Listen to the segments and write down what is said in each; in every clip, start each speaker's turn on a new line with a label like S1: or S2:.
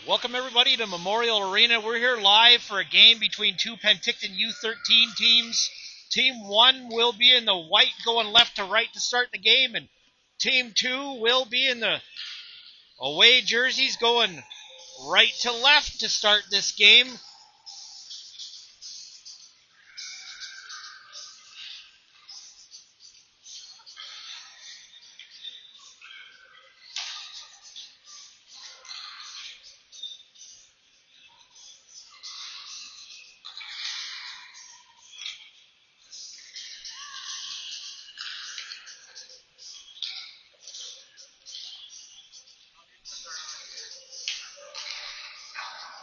S1: Welcome everybody to Memorial Arena. We're here live for a game between two Penticton U13 teams. Team 1 will be in the white going left to right to start the game, and Team 2 will be in the away jerseys going right to left to start this game.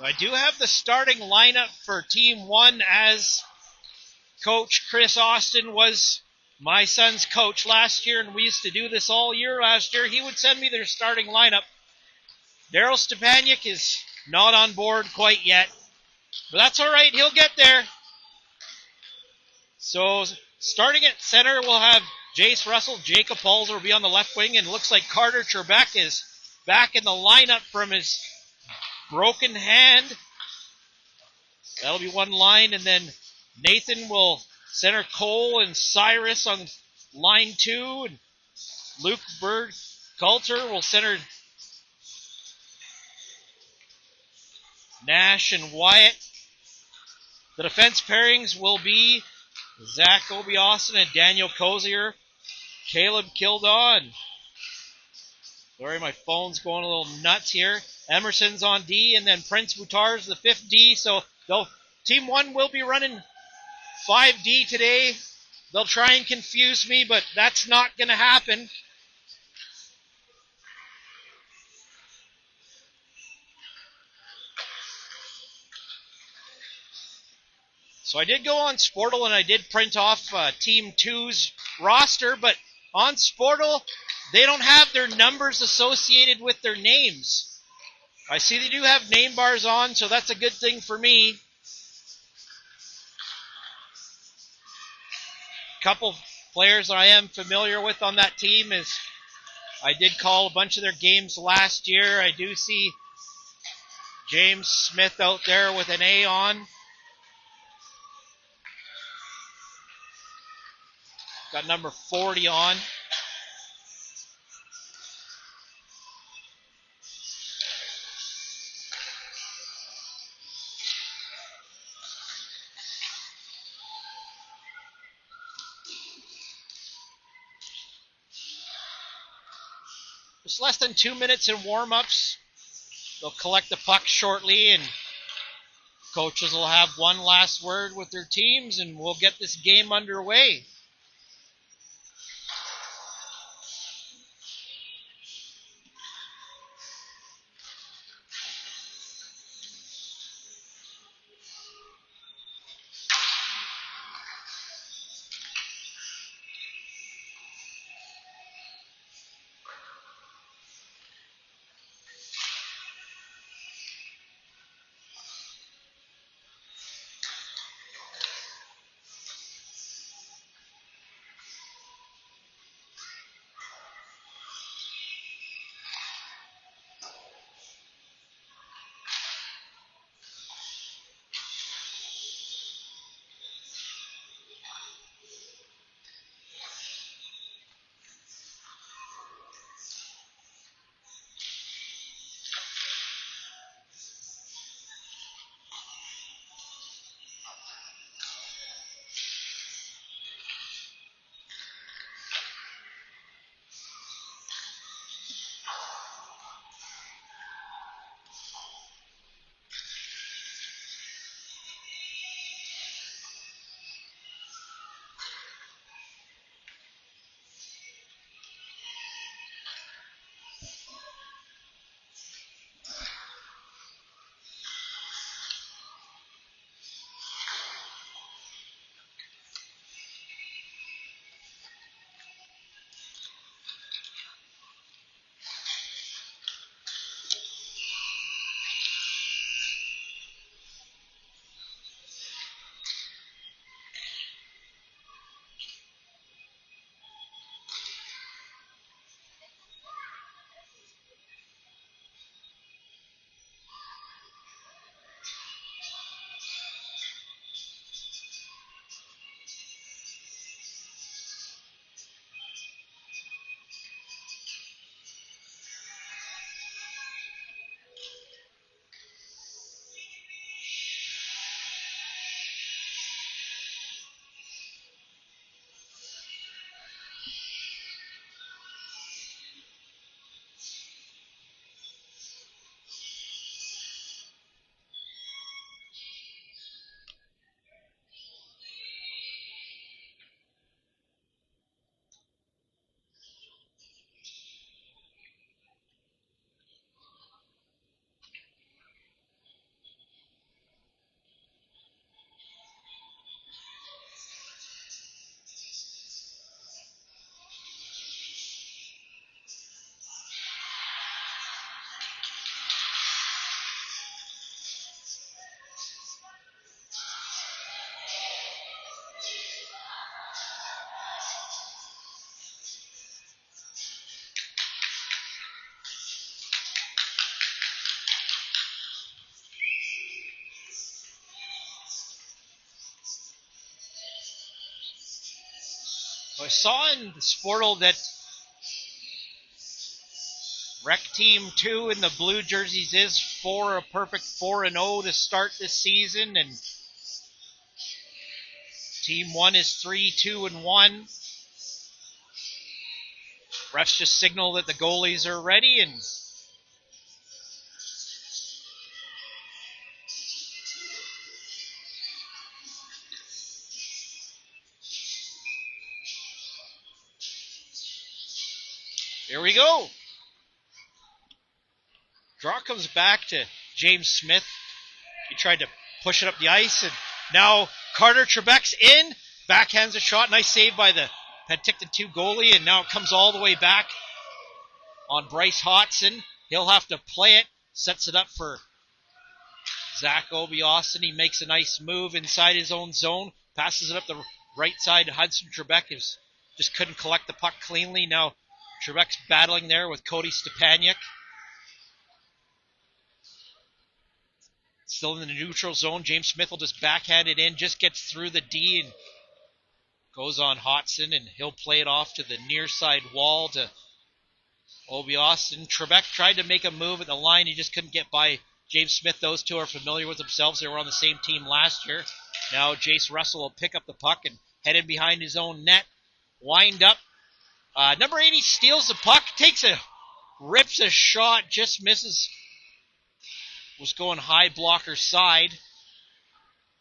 S1: I do have the starting lineup for Team 1, as Coach Chris Austin was my son's coach last year, and we used to do this all year last year. He would send me their starting lineup. Daryl Stepaniak is not on board quite yet, but that's all right. He'll get there. So starting at center, we'll have Jace Russell. Jacob Palzer will be on the left wing, and it looks like Carter Trebek is back in the lineup from his broken hand. That'll be one line, and then Nathan will center Cole and Cyrus on line 2, and Luke Bird Coulter will center Nash and Wyatt. The defense pairings will be Zach Obi-Austin and Daniel Cozier. Caleb Kildon. Sorry, my phone's going a little nuts here. Emerson's on D, and then Prince Boutar's the 5th D. So Team 1 will be running 5D today. They'll try and confuse me, but that's not going to happen. So I did go on Sportle and I did print off Team 2's roster, but on Sportle, they don't have their numbers associated with their names. I see they do have name bars on, so that's a good thing for me. Couple players that I am familiar with on that team is I did call a bunch of their games last year. I do see James Smith out there with an A on. Got number 40 on. Just less than 2 minutes in warm-ups. They'll collect the puck shortly, and coaches will have one last word with their teams, and we'll get this game underway. I saw in the Sportal that Rec Team 2 in the blue jerseys is for a perfect 4-0 to start this season, and Team 1 is 3-2-1. Refs just signal that the goalies are ready, and here we go. Draw comes back to James Smith. He tried to push it up the ice, and now Carter Trebek's in. Backhands a shot. Nice save by the Penticton 2 goalie, and now it comes all the way back on Bryce Hodson. He'll have to play it. Sets it up for Zach Obi-Austin. He makes a nice move inside his own zone. Passes it up the right side to Hudson Trebek. Just couldn't collect the puck cleanly. Now Trebek's battling there with Cody Stepaniuk. Still in the neutral zone. James Smith will just backhand it in. Just gets through the D and goes on Hodson, and he'll play it off to the near side wall to Obi-Austin. Trebek tried to make a move at the line. He just couldn't get by James Smith. Those two are familiar with themselves. They were on the same team last year. Now Jace Russell will pick up the puck and head in behind his own net. Wind up. Number 80 steals the puck. Rips a shot. Just misses. Was going high blocker side.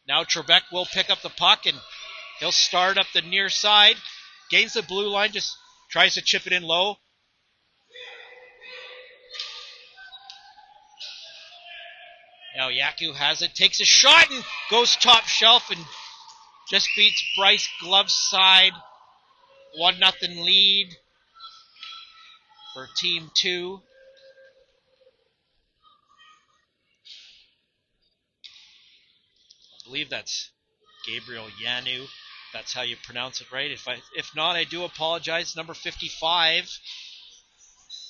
S1: Now Trebek will pick up the puck, and he'll start up the near side. Gains the blue line. Just tries to chip it in low. Now Yaku has it, takes a shot and goes top shelf and just beats Bryce glove side. 1-0 lead for Team 2. I believe that's Gabriel Yanu. That's how you pronounce it, right? If not, I do apologize. Number 55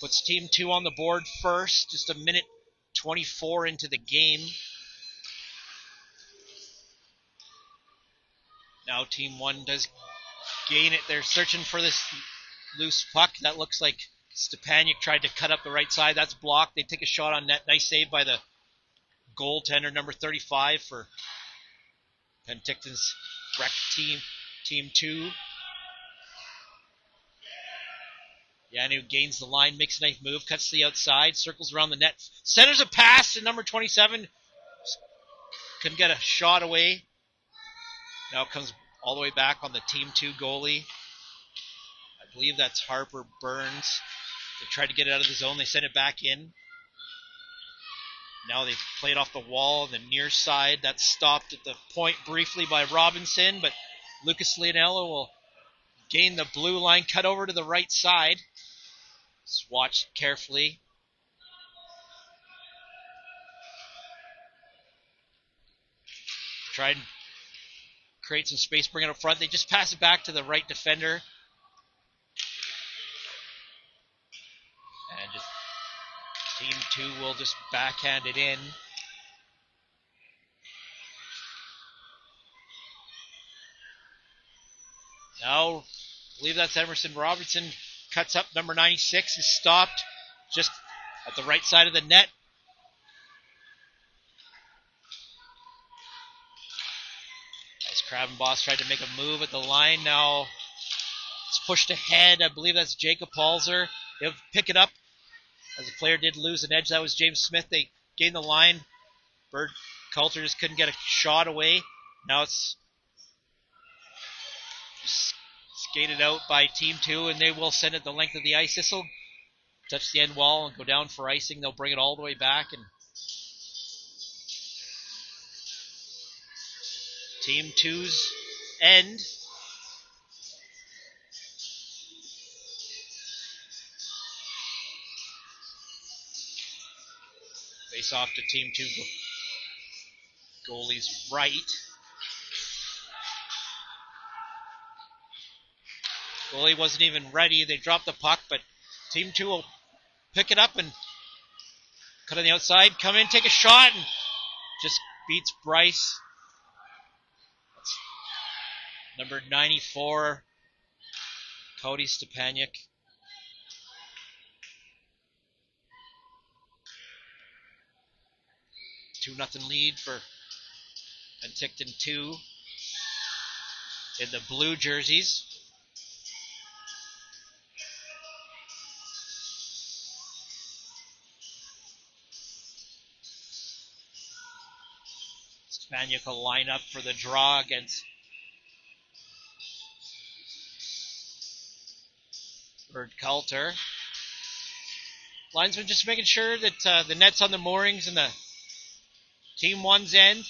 S1: puts Team 2 on the board first. Just a minute 24 into the game. Now Team 1 does gain it. They're searching for this loose puck. That looks like Stepaniuk tried to cut up the right side. That's blocked. They take a shot on net. Nice save by the goaltender, number 35 for Penticton's Rec Team 2. Yanu gains the line, makes a nice move, cuts to the outside, circles around the net, centers a pass to number 27. Couldn't get a shot away. Now it comes all the way back on the Team 2 goalie. I believe that's Harper Burns. They tried to get it out of the zone. They sent it back in. Now they play it off the wall on the near side. That's stopped at the point briefly by Robinson, but Lucas Leonello will gain the blue line, cut over to the right side. Just watch carefully. Try and create some space, bring it up front. They just pass it back to the right defender. And just Team 2 will just backhand it in. Now, I believe that's Emerson Robertson. Cuts up, number 96 is stopped just at the right side of the net. As Kravenboss tried to make a move at the line. Now it's pushed ahead. I believe that's Jacob Palzer. They'll pick it up. As the player did lose an edge, that was James Smith. They gained the line. Bird Coulter just couldn't get a shot away. Now it's skated out by Team 2, and they will send it the length of the ice. This will touch the end wall and go down for icing. They'll bring it all the way back, and Team 2's end. Face off to Team 2 goalie's right. Goalie wasn't even ready. They dropped the puck, but Team 2 will pick it up and cut on the outside, come in, take a shot, and just beats Bryce. That's number 94, Cody Stepaniuk. Two nothing lead for Penticton 2 in the blue jerseys. Stepaniuk will line up for the draw against Bird Coulter. Linesman just making sure that the net's on the moorings in the Team 1's end.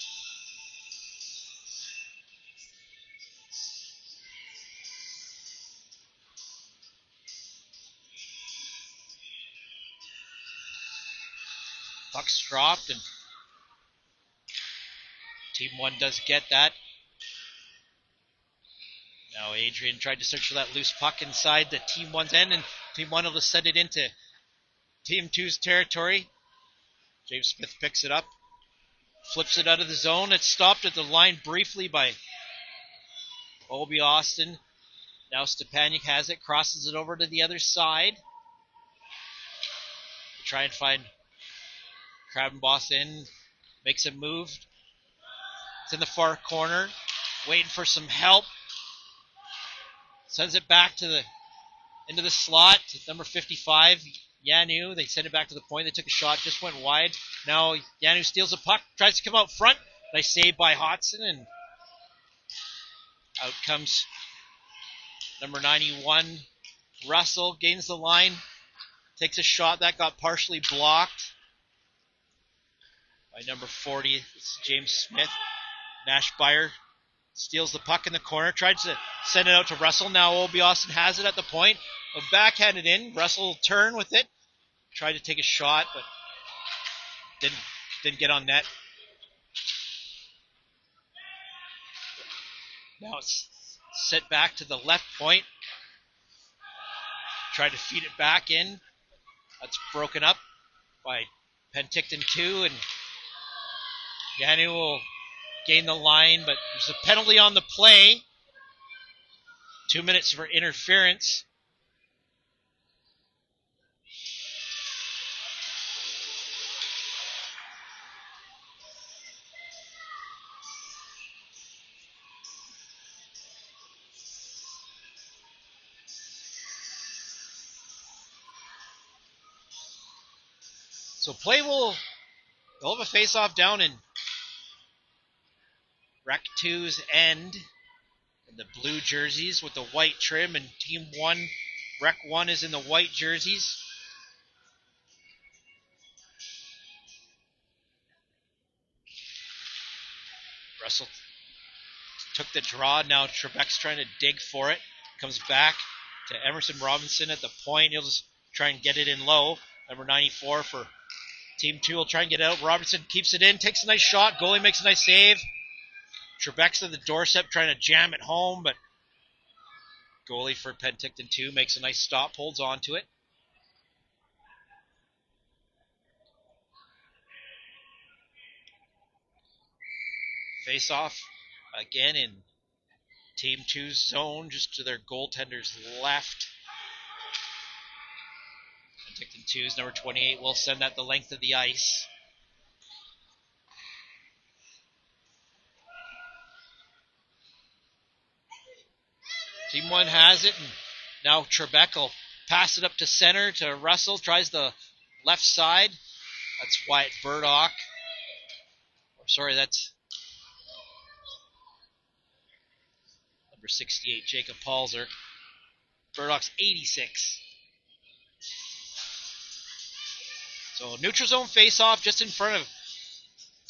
S1: Puck's dropped and Team 1 does get that. Now Adrian tried to search for that loose puck inside the Team 1's end, and Team 1 will just send it into Team 2's territory. James Smith picks it up, flips it out of the zone. It's stopped at the line briefly by Obi Austin. Now Stepaniuk has it, crosses it over to the other side. Try and find Krabenboss in, makes a move. It's in the far corner, waiting for some help. Sends it back to into the slot. Number 55, Yanu. They send it back to the point. They took a shot, just went wide. Now Yanu steals a puck, tries to come out front. Nice save by Hodson, and out comes number 91, Russell. Gains the line, takes a shot that got partially blocked by number 40, James Smith. Nash Beyer steals the puck in the corner, tries to send it out to Russell. Now Obi Austin has it at the point. A backhanded in. Russell will turn with it. Tried to take a shot, but didn't get on net. Now it's set back to the left point. Tried to feed it back in. That's broken up by Penticton 2, and Yanu will gain the line, but there's a penalty on the play. 2 minutes for interference. So they'll have a face-off down in Rec 2's end in the blue jerseys with the white trim, and Team 1, Rec 1 is in the white jerseys. Russell took the draw. Now Trebek's trying to dig for it. Comes back to Emerson Robinson at the point. He'll just try and get it in low. Number 94 for Team 2 will try and get it out. Robinson keeps it in, takes a nice shot. Goalie makes a nice save. Trebek's at the doorstep trying to jam it home, but goalie for Penticton 2 makes a nice stop, holds on to it. Face off again in Team 2's zone, just to their goaltender's left. Penticton 2's number 28 will send that the length of the ice. Team 1 has it, and now Trebek will pass it up to center to Russell. Tries the left side. That's Wyatt Burdock. Sorry, that's number 68, Jacob Palzer. Burdock's 86. So neutral zone face-off just in front of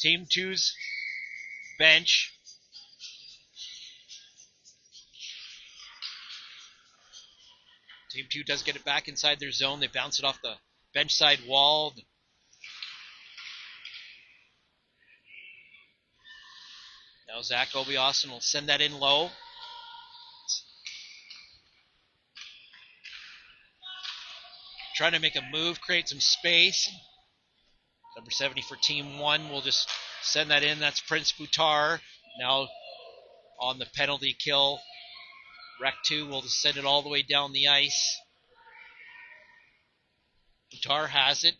S1: Team 2's bench. Team 2 does get it back inside their zone. They bounce it off the bench side wall. Now Zach Obi Austin will send that in low. Trying to make a move, create some space. Number 70 for Team 1 will just send that in. That's Prince Boutar. Now on the penalty kill Rec 2 will send it all the way down the ice. Tar has it.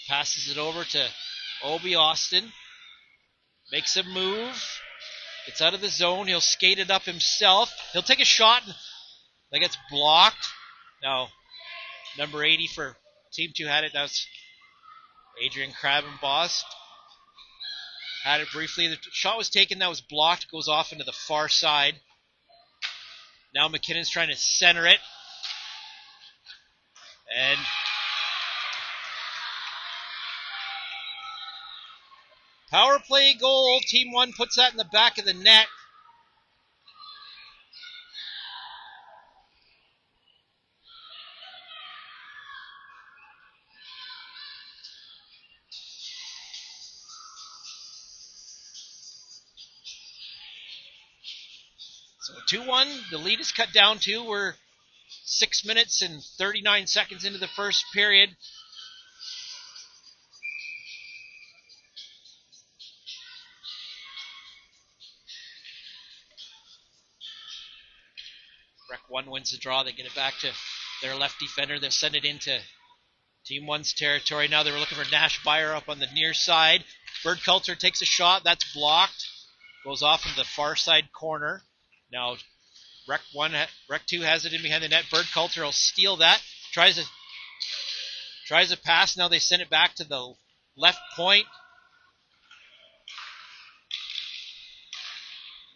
S1: Passes it over to Obi Austin. Makes a move. Gets out of the zone. He'll skate it up himself. He'll take a shot. That gets blocked. Now, number 80 for Team 2 had it. That was Adrian Krabenboss. Had it briefly. The shot was taken. That was blocked. Goes off into the far side. Now McKinnon's trying to center it. And power play goal. Team 1 puts that in the back of the net. So 2-1, the lead is cut down to. We're 6 minutes and 39 seconds into the first period. Rec 1 wins the draw. They get it back to their left defender. They'll send it into Team 1's territory. Now they're looking for Nash Beyer up on the near side. Bird Coulter takes a shot. That's blocked. Goes off into the far side corner. Now Rec 2 has it in behind the net. Bird Coulter will steal that. Tries a pass. Now they send it back to the left point.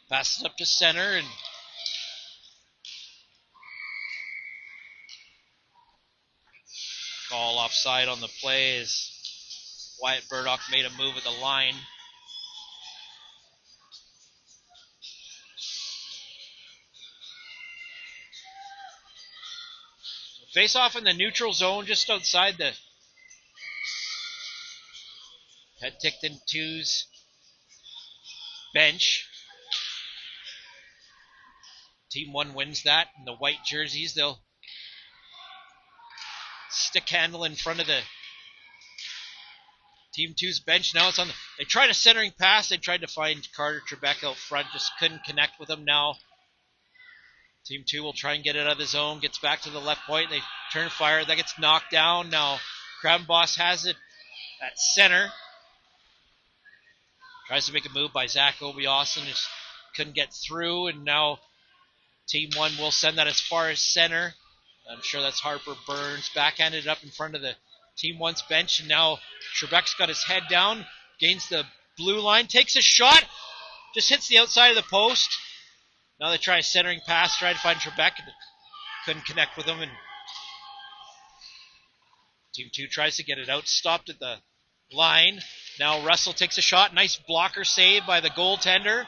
S1: Passes up to center and call offside on the play as Wyatt Burdock made a move at the line. Face off in the neutral zone just outside the Penticton 2's bench. Team 1 wins that in the white jerseys. They'll stick handle in front of the Team 2's bench. Now it's on they tried a centering pass. They tried to find Carter Trebek out front. Just couldn't connect with him. Now Team 2 will try and get it out of the zone. Gets back to the left point. They turn fire. That gets knocked down. Now Krabenboss has it at center. Tries to make a move by Zach Obi Austin. Just couldn't get through. And now Team 1 will send that as far as center. I'm sure that's Harper Burns. Backhanded up in front of the Team 1's bench. And now Trebek's got his head down. Gains the blue line. Takes a shot. Just hits the outside of the post. Now they try a centering pass, try to find Trebek, and couldn't connect with him. And Team 2 tries to get it out, stopped at the line. Now Russell takes a shot, nice blocker save by the goaltender.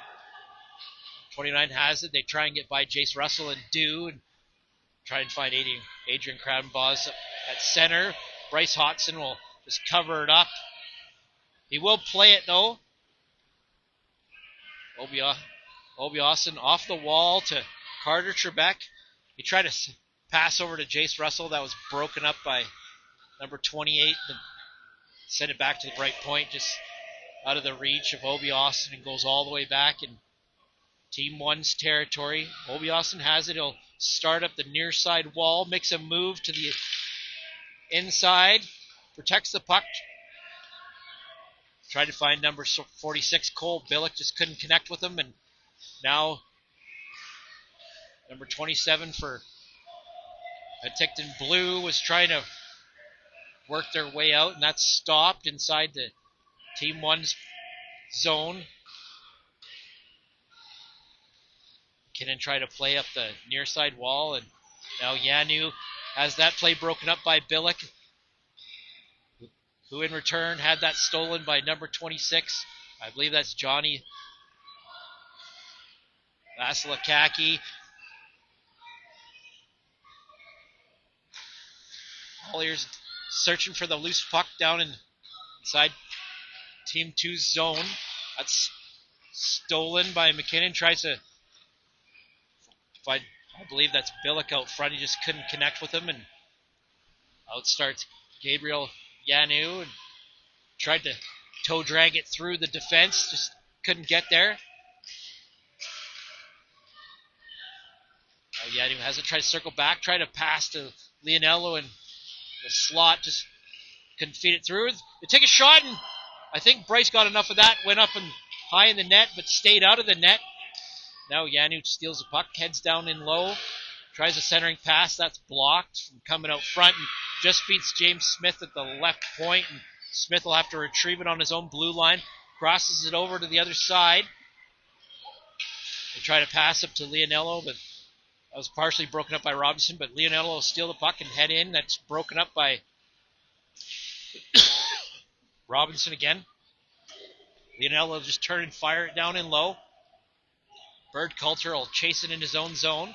S1: 29 has it. They try and get by Jace Russell and do, and try and find Adrian Krabenboss at center. Bryce Hodson will just cover it up. He will play it though. Obi Austin off the wall to Carter Trebek. He tried to pass over to Jace Russell. That was broken up by number 28. And sent it back to the right point, just out of the reach of Obi Austin, and goes all the way back in Team 1's territory. Obi Austin has it. He'll start up the near side wall, makes a move to the inside, protects the puck. Tried to find number 46, Cole Billick, just couldn't connect with him. And now, number 27 for Penticton Blue was trying to work their way out, and that's stopped inside the Team 1's zone. McKinnon tried to play up the near side wall, and now Yanu has that play broken up by Billick, who in return had that stolen by number 26. I believe that's Johnny Vasilakaki. Collier's searching for the loose puck down inside Team 2's zone. That's stolen by McKinnon. Tries to find, I believe that's Billick out front. He just couldn't connect with him, and out starts Gabriel Yanu, and tried to toe drag it through the defense. Just couldn't get there. Yadu has it, try to circle back, try to pass to Leonello, and the slot just couldn't feed it through. They take a shot, and I think Bryce got enough of that, went up and high in the net, but stayed out of the net. Now Yanu steals the puck, heads down in low, tries a centering pass, that's blocked from coming out front, and just beats James Smith at the left point, and Smith will have to retrieve it on his own blue line, crosses it over to the other side. They try to pass up to Leonello, but that was partially broken up by Robinson, but Leonello will steal the puck and head in. That's broken up by Robinson again. Leonello will just turn and fire it down in low. Bird Coulter will chase it in his own zone.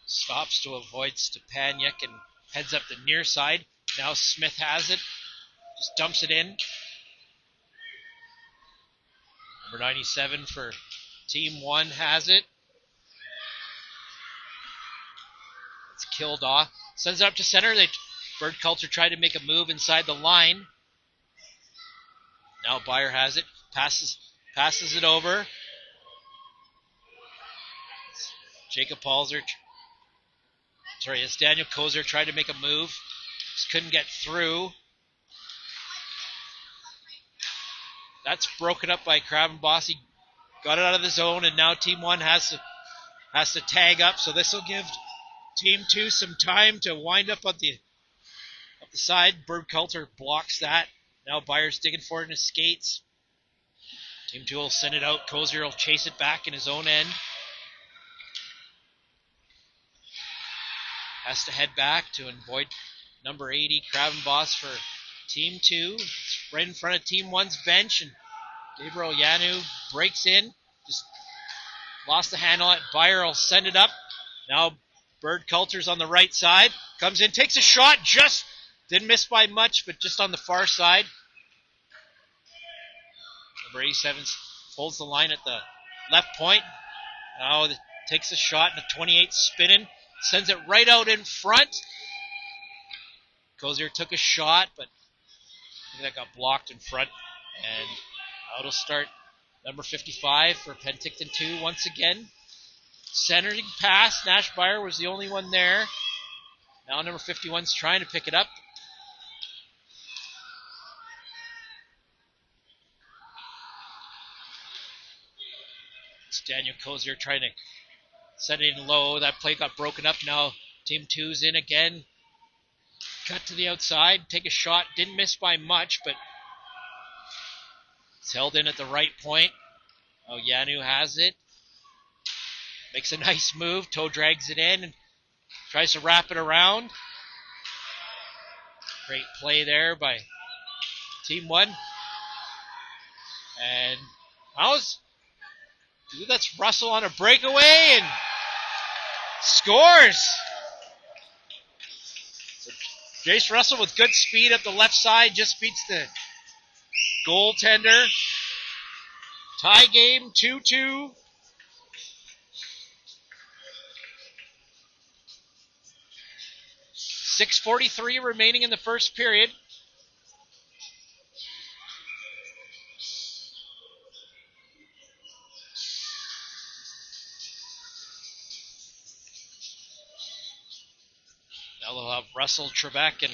S1: Stops to avoid Stepaniak and heads up the near side. Now Smith has it. Just dumps it in. Number 97 for Team 1 has it. It's Kildaw. Sends it up to center. Bird Coulter tried to make a move inside the line. Now Byer has it. Passes it over. Jacob Palzer. It's Daniel Kozer tried to make a move. Just couldn't get through. That's broken up by Kravenboss. He got it out of the zone, and now Team 1 has to tag up. So this will give Team 2 some time to wind up up the side. Bird Coulter blocks that. Now Byers digging for it in his skates. Team 2 will send it out. Kozier will chase it back in his own end. Has to head back to avoid number 80, Kravenboss for Team 2. It's right in front of Team 1's bench, and Gabriel Yanu breaks in. Just lost the handle on it. Byer will send it up. Now Bird Coulter's on the right side. Comes in, takes a shot. Just didn't miss by much, but just on the far side. Number 87 holds the line at the left point. Now takes a shot, and the 28 spinning. Sends it right out in front. Kozier took a shot, but I think that got blocked in front. And out will start number 55 for Penticton 2 once again. Centering pass. Nash Byer was the only one there. Now number 51's trying to pick it up. It's Daniel Kozier trying to set it in low. That play got broken up. Now Team 2's in again. Cut to the outside. Take a shot. Didn't miss by much, but it's held in at the right point. Oh, Yanu has it. Makes a nice move. Toe drags it in and tries to wrap it around. Great play there by Team 1. And that's Russell on a breakaway and scores. So Jace Russell with good speed up the left side just beats the goaltender. Tie game 2-2. .6:43 remaining in the first period. Now they'll have Russell, Trebek, and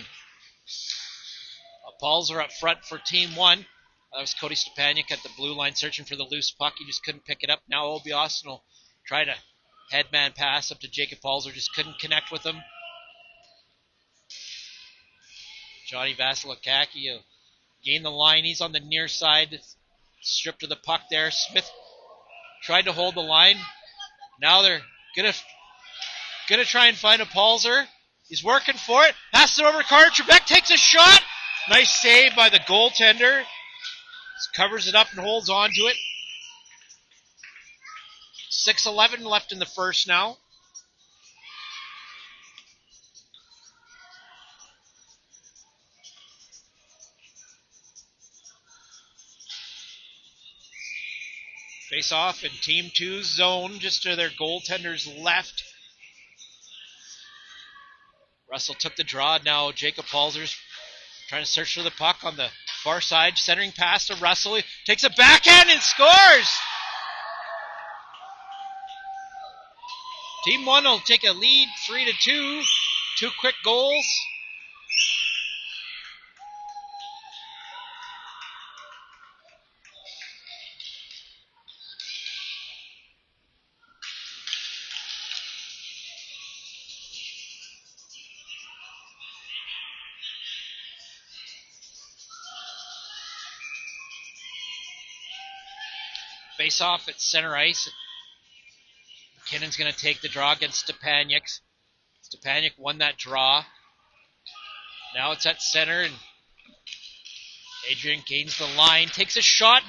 S1: Palzer up front for Team 1. That was Cody Stepaniak at the blue line searching for the loose puck. He just couldn't pick it up. Now Obi Austin will try to headman pass up to Jacob Palzer. Just couldn't connect with him. Johnny Vasilakaki will gain the line. He's on the near side. Stripped of the puck there. Smith tried to hold the line. Now they're gonna try and find a Palzer. He's working for it. Passes it over to Carter. Trebek takes a shot. Nice save by the goaltender. Just covers it up and holds on to it. 6:11 left in the first now. Face off in Team 2's zone, just to their goaltender's left. Russell took the draw. Now Jacob Palzer's trying to search for the puck on the far side. Centering pass to Russell. He takes a backhand and scores! Team 1 will take a lead 3-2. 2 quick goals. Face off at center ice. McKinnon's going to take the draw against Stepaniak. Stepaniak won that draw. Now it's at center, and Adrian gains the line. Takes a shot,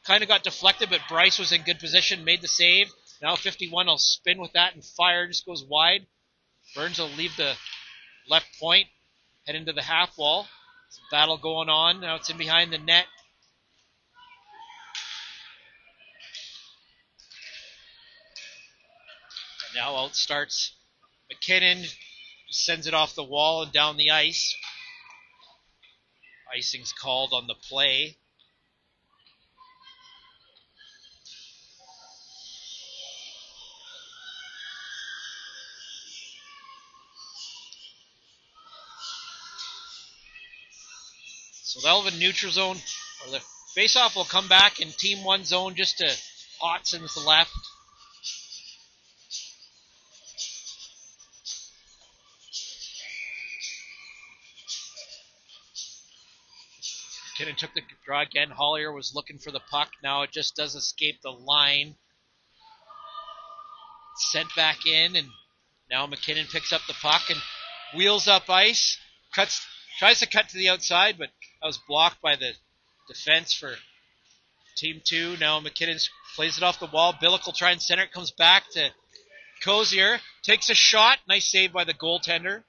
S1: kind of got deflected, but Bryce was in good position, made the save. Now 51 will spin with that and fire, just goes wide. Burns will leave the left point, head into the half wall. There's a battle going on. Now it's in behind the net. And now out starts McKinnon. Sends it off the wall and down the ice. Icing's called on the play. So they'll have a neutral zone, or the faceoff will come back in Team 1 zone just to Hotson's left. McKinnon took the draw again. Hollier was looking for the puck. Now it just does escape the line. Sent back in, and now McKinnon picks up the puck and wheels up ice. Tries to cut to the outside, but that was blocked by the defense for Team 2. Now McKinnon plays it off the wall. Billick will try and center it. Comes back to Cozier. Takes a shot. Nice save by the goaltender.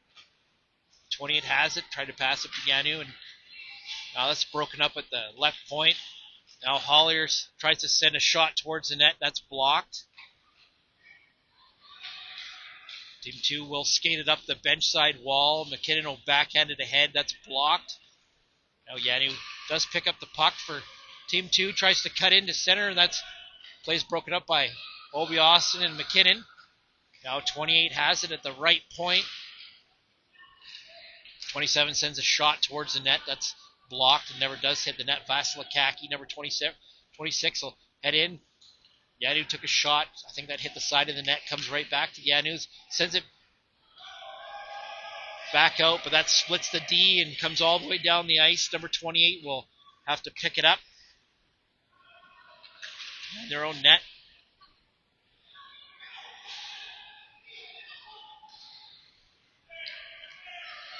S1: 28 has it. Tried to pass it to Yanu, and now that's broken up at the left point. Now Hollier tries to send a shot towards the net. That's blocked. Team 2 will skate it up the bench side wall. McKinnon will backhand it ahead. That's blocked. Now Yanu does pick up the puck for Team 2. Tries to cut into center, and that's plays broken up by Obi Austin and McKinnon. Now 28 has it at the right point. 27 sends a shot towards the net. That's blocked and never does hit the net. Vasilakaki, number 26 will head in. Yanu took a shot. I think that hit the side of the net. Comes right back to Yanu. Sends it back out, but that splits the D and comes all the way down the ice. Number 28 will have to pick it up. In their own net.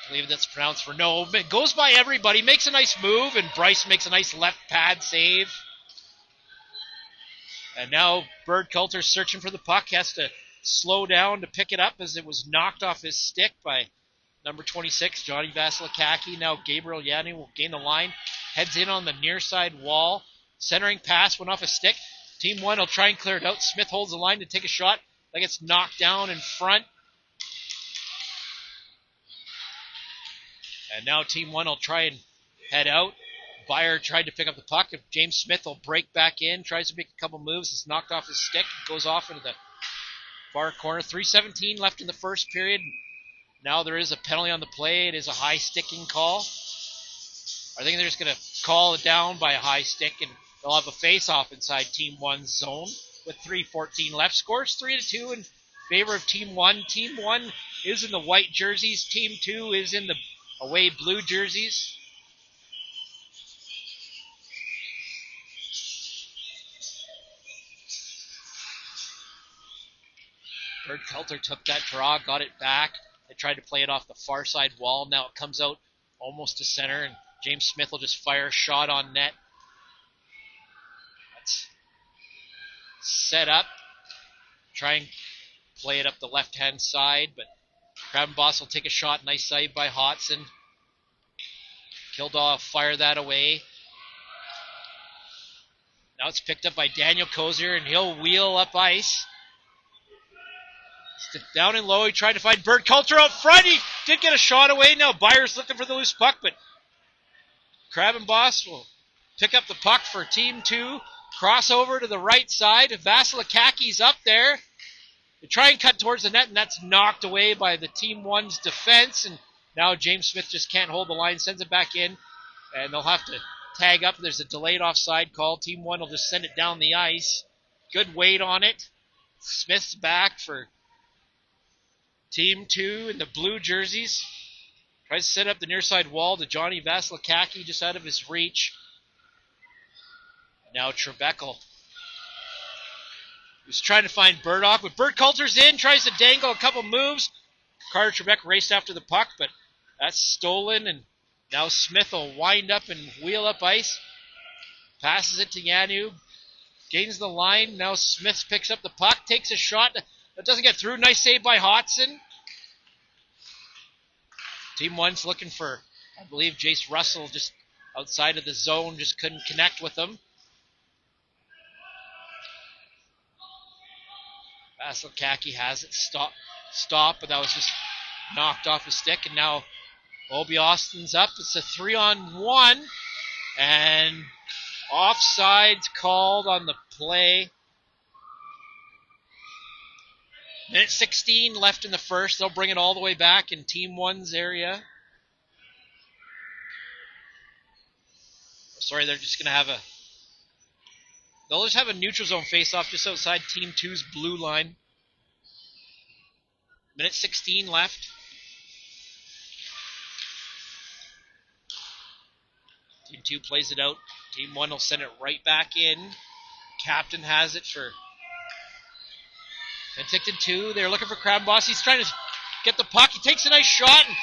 S1: I believe that's pronounced for no. It goes by everybody. Makes a nice move, and Bryce makes a nice left pad save. And now Bird Coulter's searching for the puck. Has to slow down to pick it up as it was knocked off his stick by number 26, Johnny Vasilakaki. Now Gabriel Yanu will gain the line. Heads in on the near side wall. Centering pass went off his stick. Team 1 will try and clear it out. Smith holds the line to take a shot. That gets knocked down in front. And now Team 1 will try and head out. Byer tried to pick up the puck. If James Smith will break back in, tries to make a couple moves. It's knocked off his stick. Goes off into the far corner. 3:17 left in the first period. Now there is a penalty on the play. It is a high sticking call. I think they're just going to call it down by a high stick, and they'll have a face-off inside Team 1's zone with 3:14 left. Scores 3-2 in favor of Team 1. Team 1 is in the white jerseys. Team 2 is in the away blue jerseys. Bird Coulter took that draw, got it back. They tried to play it off the far side wall. Now it comes out almost to center, and James Smith will just fire a shot on net. That's set up. Try and play it up the left-hand side, but Krabenboss will take a shot. Nice save by Hodson. Kildaw will fire that away. Now it's picked up by Daniel Cozier, and he'll wheel up ice. Down and low, he tried to find Bird Coulter out front. He did get a shot away. Now Byers looking for the loose puck, but Krabenboss will pick up the puck for Team 2. Crossover to the right side. Vasilakaki's up there. They try and cut towards the net, and that's knocked away by the Team 1's defense. And now James Smith just can't hold the line, sends it back in, and they'll have to tag up. There's a delayed offside call. Team 1 will just send it down the ice. Good weight on it. Smith's back for Team 2 in the blue jerseys. Tries to set up the near side wall to Johnny Vasilakaki, just out of his reach. Now Trebek who's trying to find Burdock, but Bert Coulter's in, tries to dangle a couple moves. Carter Trebek raced after the puck, but that's stolen, and now Smith will wind up and wheel up ice. Passes it to Yanu, gains the line. Now Smith picks up the puck, takes a shot that doesn't get through. Nice save by Hodson. Team 1's looking for, I believe, Jace Russell just outside of the zone, just couldn't connect with him. Vasilakaki has it. Stop, but that was just knocked off his stick. And now Obi Austin's up. It's a 3-on-1. And offside's called on the play. Minute 16 left in the first. They'll bring it all the way back in Team 1's area. Sorry, they're just going to have a... They'll just have a neutral zone face-off just outside Team 2's blue line. Minute 16 left. Team 2 plays it out. Team 1 will send it right back in. Captain has it for Penticton 2. They're looking for Crabboss. He's trying to get the puck. He takes a nice shot. And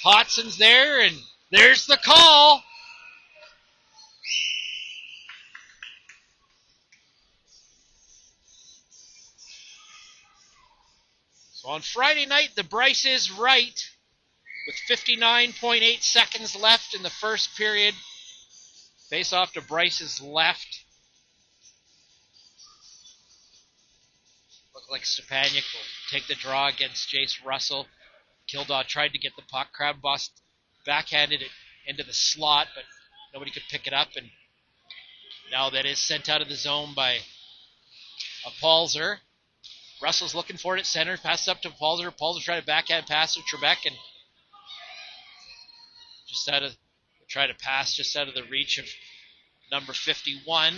S1: Hodson's there, and there's the call. So on Friday night, the Bryce is right with 59.8 seconds left in the first period. Face off to Bryce's left. Look like Stepaniak will take the draw against Jace Russell. Kildaw tried to get the puck. Crabboss backhanded it into the slot, but nobody could pick it up. And now that is sent out of the zone by a Palzer. Russell's looking for it at center. Passes up to Palzer. Palzer tried to backhand pass to Trebek, and try to pass just out of the reach of number 51.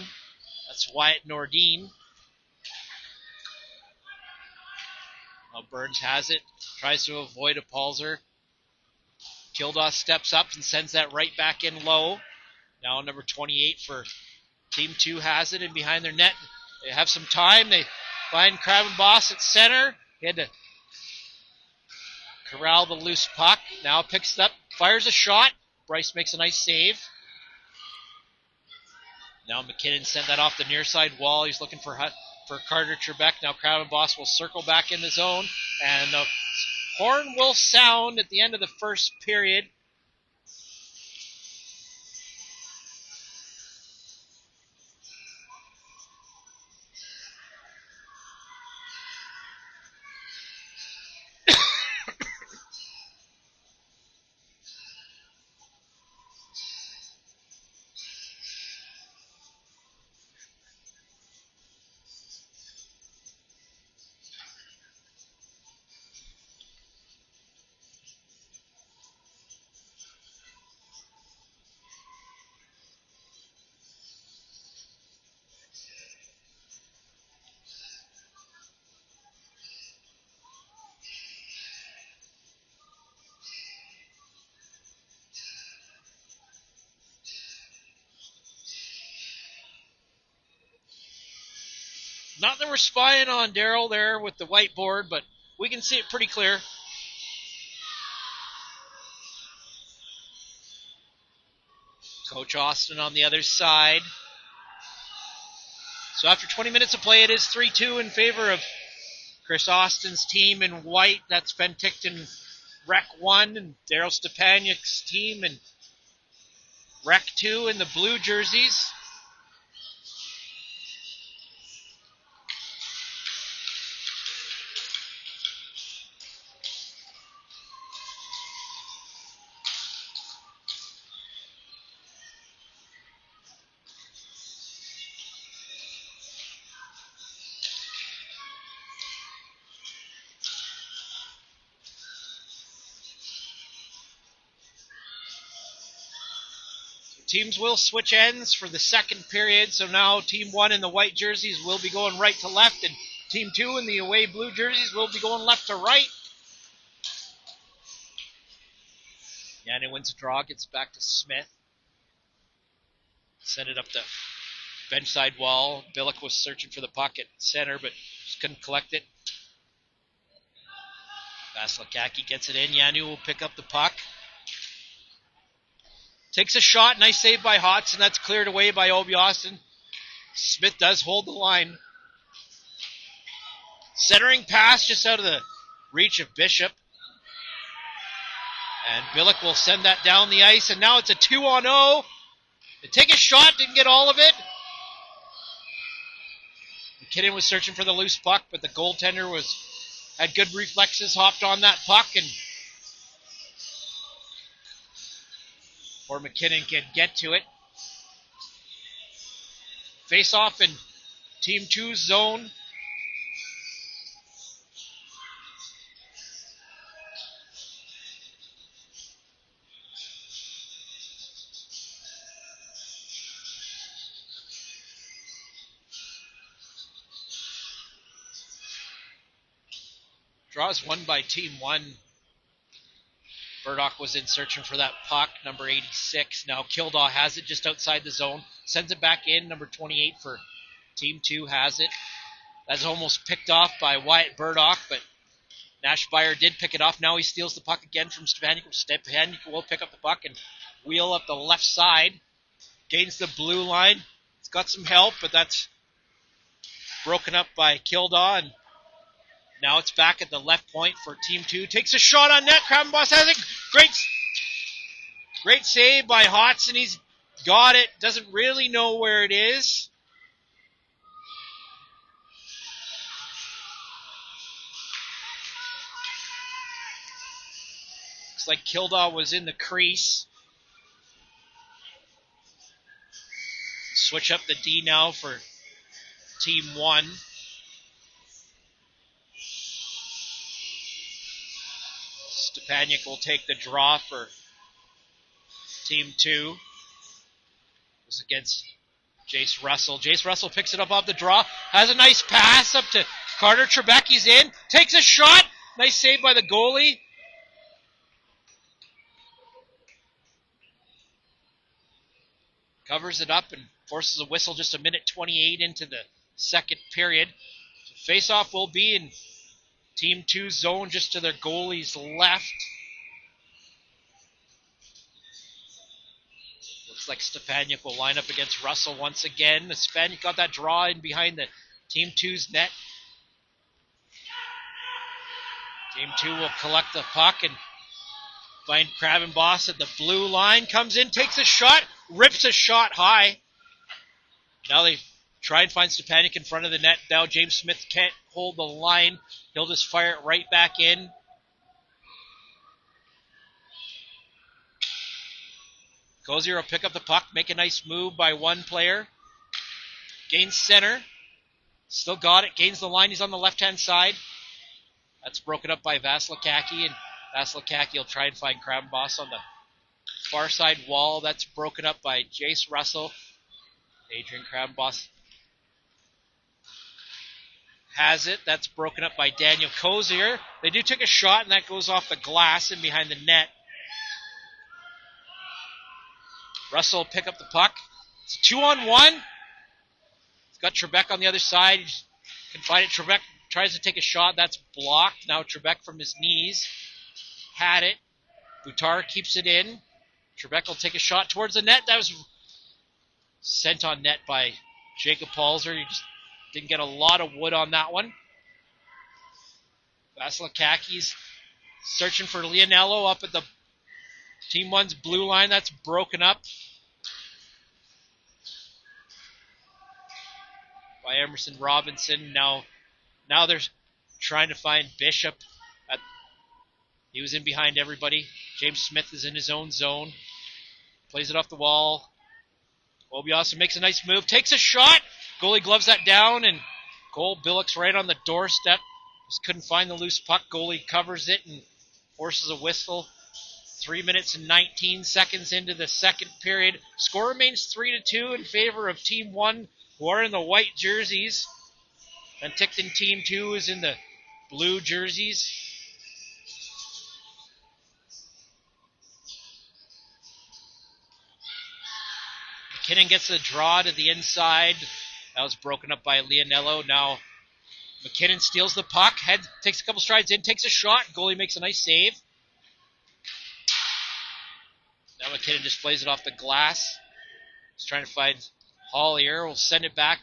S1: That's Wyatt Nordine. Now Burns has it. Tries to avoid a Palzer. Kildaw steps up and sends that right back in low. Now number 28 for Team 2 has it, and behind their net. They have some time. They find Crabboss at center. He had to corral the loose puck. Now picks it up, fires a shot. Bryce makes a nice save. Now McKinnon sent that off the near side wall. He's looking for Carter Trebek. Now Crabboss will circle back in the zone, and the horn will sound at the end of the first period. Not that we're spying on Daryl there with the whiteboard, but we can see it pretty clear. Coach Austin on the other side. So after 20 minutes of play, it is 3-2 in favor of Chris Austin's team in white. That's Penticton Rec 1 and Daryl Stepaniak's team in Rec 2 in the blue jerseys. teams will switch ends for the second period. So now Team 1 in the white jerseys will be going right to left, and Team 2 in the away blue jerseys will be going left to right. Yanni wins a draw, gets back to Smith. Send it up the bench side wall. Billick was searching for the puck at center, but just couldn't collect it. Vasilakaki gets it in. Yanni will pick up the puck. Takes a shot. Nice save by Hodson. That's cleared away by Obi Austin. Smith does hold the line. Centering pass just out of the reach of Bishop. And Billick will send that down the ice. And now it's a 2-on-0. They take a shot. Didn't get all of it. McKinnon was searching for the loose puck, but the goaltender had good reflexes, hopped on that puck, and before McKinnon can get to it. Face off in Team 2's zone. Draws won by Team 1. Burdock was in searching for that puck, number 86. Now Kildaw has it just outside the zone. Sends it back in, number 28 for Team 2 has it. That's almost picked off by Wyatt Burdock, but Nashbyer did pick it off. Now he steals the puck again from Stepanik. Stepanik will pick up the puck and wheel up the left side. Gains the blue line. It's got some help, but that's broken up by Kildaw, and now it's back at the left point for Team 2. Takes a shot on net. Krabenboss has it. Great save by Hodson. He's got it. Doesn't really know where it is. Looks like Kildaw was in the crease. Switch up the D now for Team 1. Stepanik will take the draw for Team 2. This is against Jace Russell. Jace Russell picks it up off the draw. Has a nice pass up to Carter Trebek. He's in. Takes a shot. Nice save by the goalie. Covers it up and forces a whistle just a minute 28 into the second period. So face-off will be in Team 2's zone just to their goalie's left. Looks like Stepanik will line up against Russell once again. Stepanik got that draw in behind the Team 2's net. Team 2 will collect the puck and find Krabenboss at the blue line. Comes in, takes a shot, rips a shot high. Now they try and find Stepanik in front of the net. Now James Smith can't hold the line. He'll just fire it right back in. Cozier will pick up the puck, make a nice move by one player. Gains center. Still got it, gains the line. He's on the left-hand side. That's broken up by Vasilakaki, and Vasilakaki will try and find Krabenboss on the far side wall. That's broken up by Jace Russell. Adrian Krabenboss has it. That's broken up by Daniel Cozier. They do take a shot, and that goes off the glass and behind the net. Russell will pick up the puck. It's 2-on-1. He's got Trebek on the other side. He can find it. Trebek tries to take a shot. That's blocked. Now Trebek from his knees had it. Boutar keeps it in. Trebek will take a shot towards the net. That was sent on net by Jacob Palzer. He just didn't get a lot of wood on that one. Vasilakaki's searching for Leonello up at the Team 1's blue line. That's broken up by Emerson Robinson. Now they're trying to find Bishop. He was in behind everybody. James Smith is in his own zone. Plays it off the wall. Obi Austin makes a nice move. Takes a shot. Goalie gloves that down, and Cole Billick's right on the doorstep. Just couldn't find the loose puck. Goalie covers it and forces a whistle. 3 minutes and 19 seconds into the second period. Score remains 3-2 in favor of Team 1, who are in the white jerseys. Penticton Team 2 is in the blue jerseys. McKinnon gets a draw to the inside. That was broken up by Leonello. Now McKinnon steals the puck, takes a couple strides in, takes a shot. Goalie makes a nice save. Now McKinnon just plays it off the glass. He's trying to find Hollier. Will send it back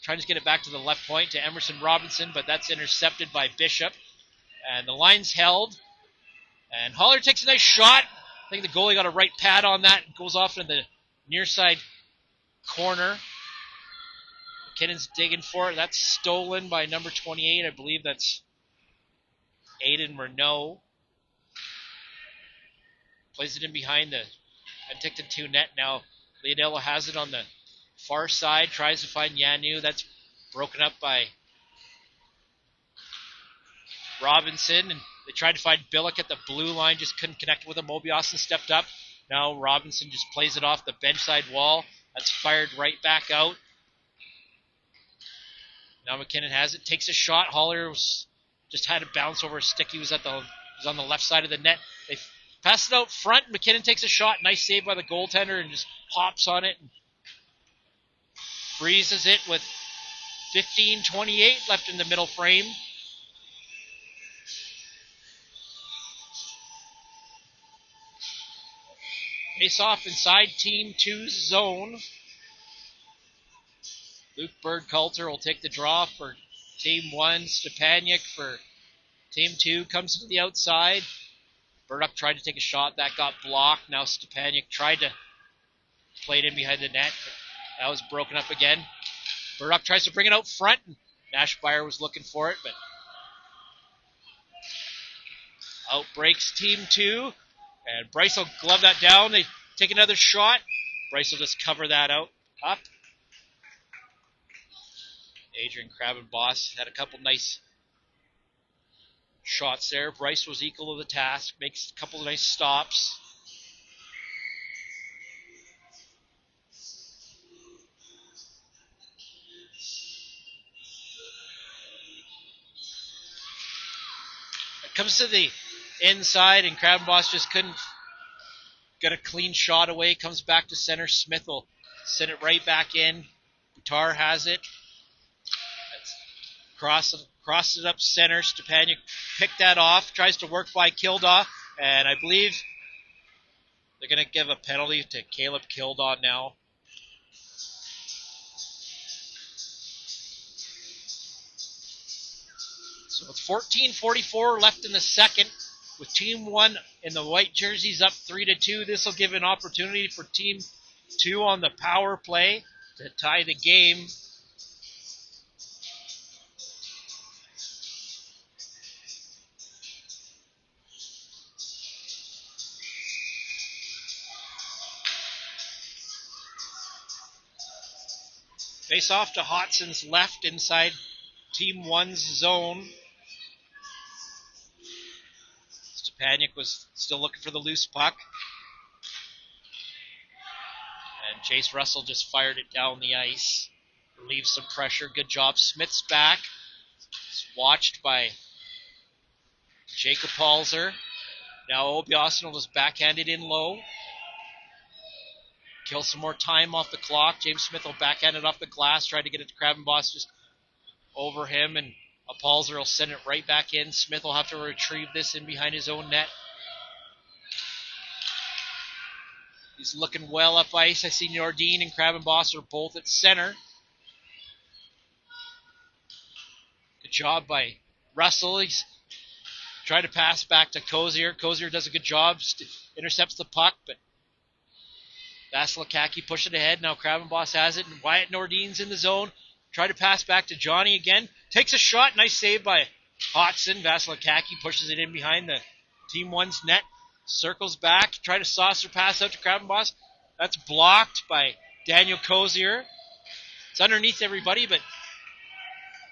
S1: trying to get it back to the left point to Emerson Robinson, but that's intercepted by Bishop. And the line's held. And Hollier takes a nice shot. I think the goalie got a right pad on that. It goes off in the near side corner. McKinnon's digging for it. That's stolen by number 28. I believe that's Aiden Renault. Plays it in behind the Penticton 2 net. Now Leonello has it on the far side. Tries to find Yanu. That's broken up by Robinson. And they tried to find Billick at the blue line. Just couldn't connect with him. Mobiasen stepped up. Now Robinson just plays it off the bench side wall. That's fired right back out. Now McKinnon has it. Takes a shot. Hollier just had a bounce over a stick. He was on the left side of the net. They pass it out front. McKinnon takes a shot. Nice save by the goaltender and just hops on it. And freezes it with 15:28 left in the middle frame. Face off inside Team 2's zone. Luke Berg-Coulter will take the draw for Team 1. Stepaniak for Team 2 comes to the outside. Burduck tried to take a shot. That got blocked. Now Stepaniak tried to play it in behind the net. That was broken up again. Burduck tries to bring it out front. Nashbire was looking for it, but out breaks Team 2. And Bryce will glove that down. They take another shot. Bryce will just cover that up. Adrian Krabenboss had a couple nice shots there. Bryce was equal to the task. Makes a couple of nice stops. It comes to the inside, and Krabenboss just couldn't get a clean shot away. Comes back to center. Smith will send it right back in. Boutar has it. Cross it up center. Stepaniak picked that off. Tries to work by Kildaw. And I believe they're going to give a penalty to Caleb Kildaw now. So it's 14:44 left in the second. With Team 1 in the white jerseys up 3-2. This will give an opportunity for Team 2 on the power play to tie the game. Face off to Hotson's left inside Team 1's zone. Stepaniak was still looking for the loose puck. And Chase Russell just fired it down the ice. Relieves some pressure. Good job. Smith's back. It's watched by Jacob Palzer. Now Obiasen will just backhand it in low. Kill some more time off the clock. James Smith will backhand it off the glass. Try to get it to Krabenboss just over him. And Palzer will send it right back in. Smith will have to retrieve this in behind his own net. He's looking well up ice. I see Nordine and Krabenboss are both at center. Good job by Russell. He's trying to pass back to Kozier. Kozier does a good job. Intercepts the puck, but Vasilakaki pushed it ahead. Now Krabenboss has it, and Wyatt Nordine's in the zone. Try to pass back to Johnny again. Takes a shot. Nice save by Hodson. Vasilakaki pushes it in behind the Team 1's net. Circles back. Try to saucer pass out to Krabenboss. That's blocked by Daniel Kozier. It's underneath everybody, but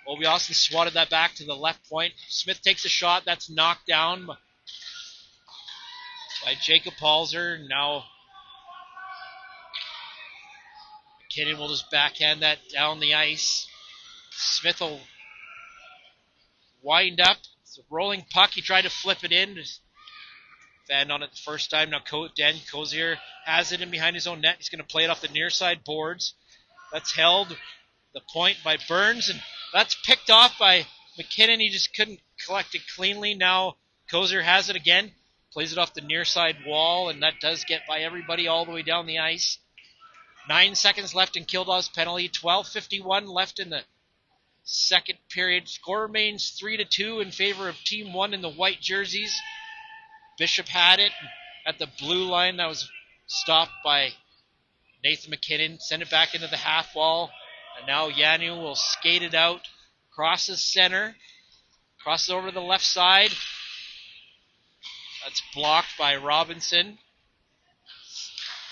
S1: Obiasen swatted that back to the left point. Smith takes a shot. That's knocked down. by Jacob Palzer. Now McKinnon will just backhand that down the ice. Smith will wind up. It's a rolling puck. He tried to flip it in. Just fanned on it the first time. Now Dan Cozier has it in behind his own net. He's going to play it off the near side boards. That's held the point by Burns, and that's picked off by McKinnon. He just couldn't collect it cleanly. Now Cozier has it again. Plays it off the near side wall, and that does get by everybody all the way down the ice. 9 seconds left in Kildaw's penalty. 12:51 left in the second period. Score remains 3-2 in favor of Team 1 in the white jerseys. Bishop had it at the blue line. That was stopped by Nathan McKinnon. Send it back into the half wall. And now Yanu will skate it out. Crosses center. Crosses over to the left side. That's blocked by Robinson.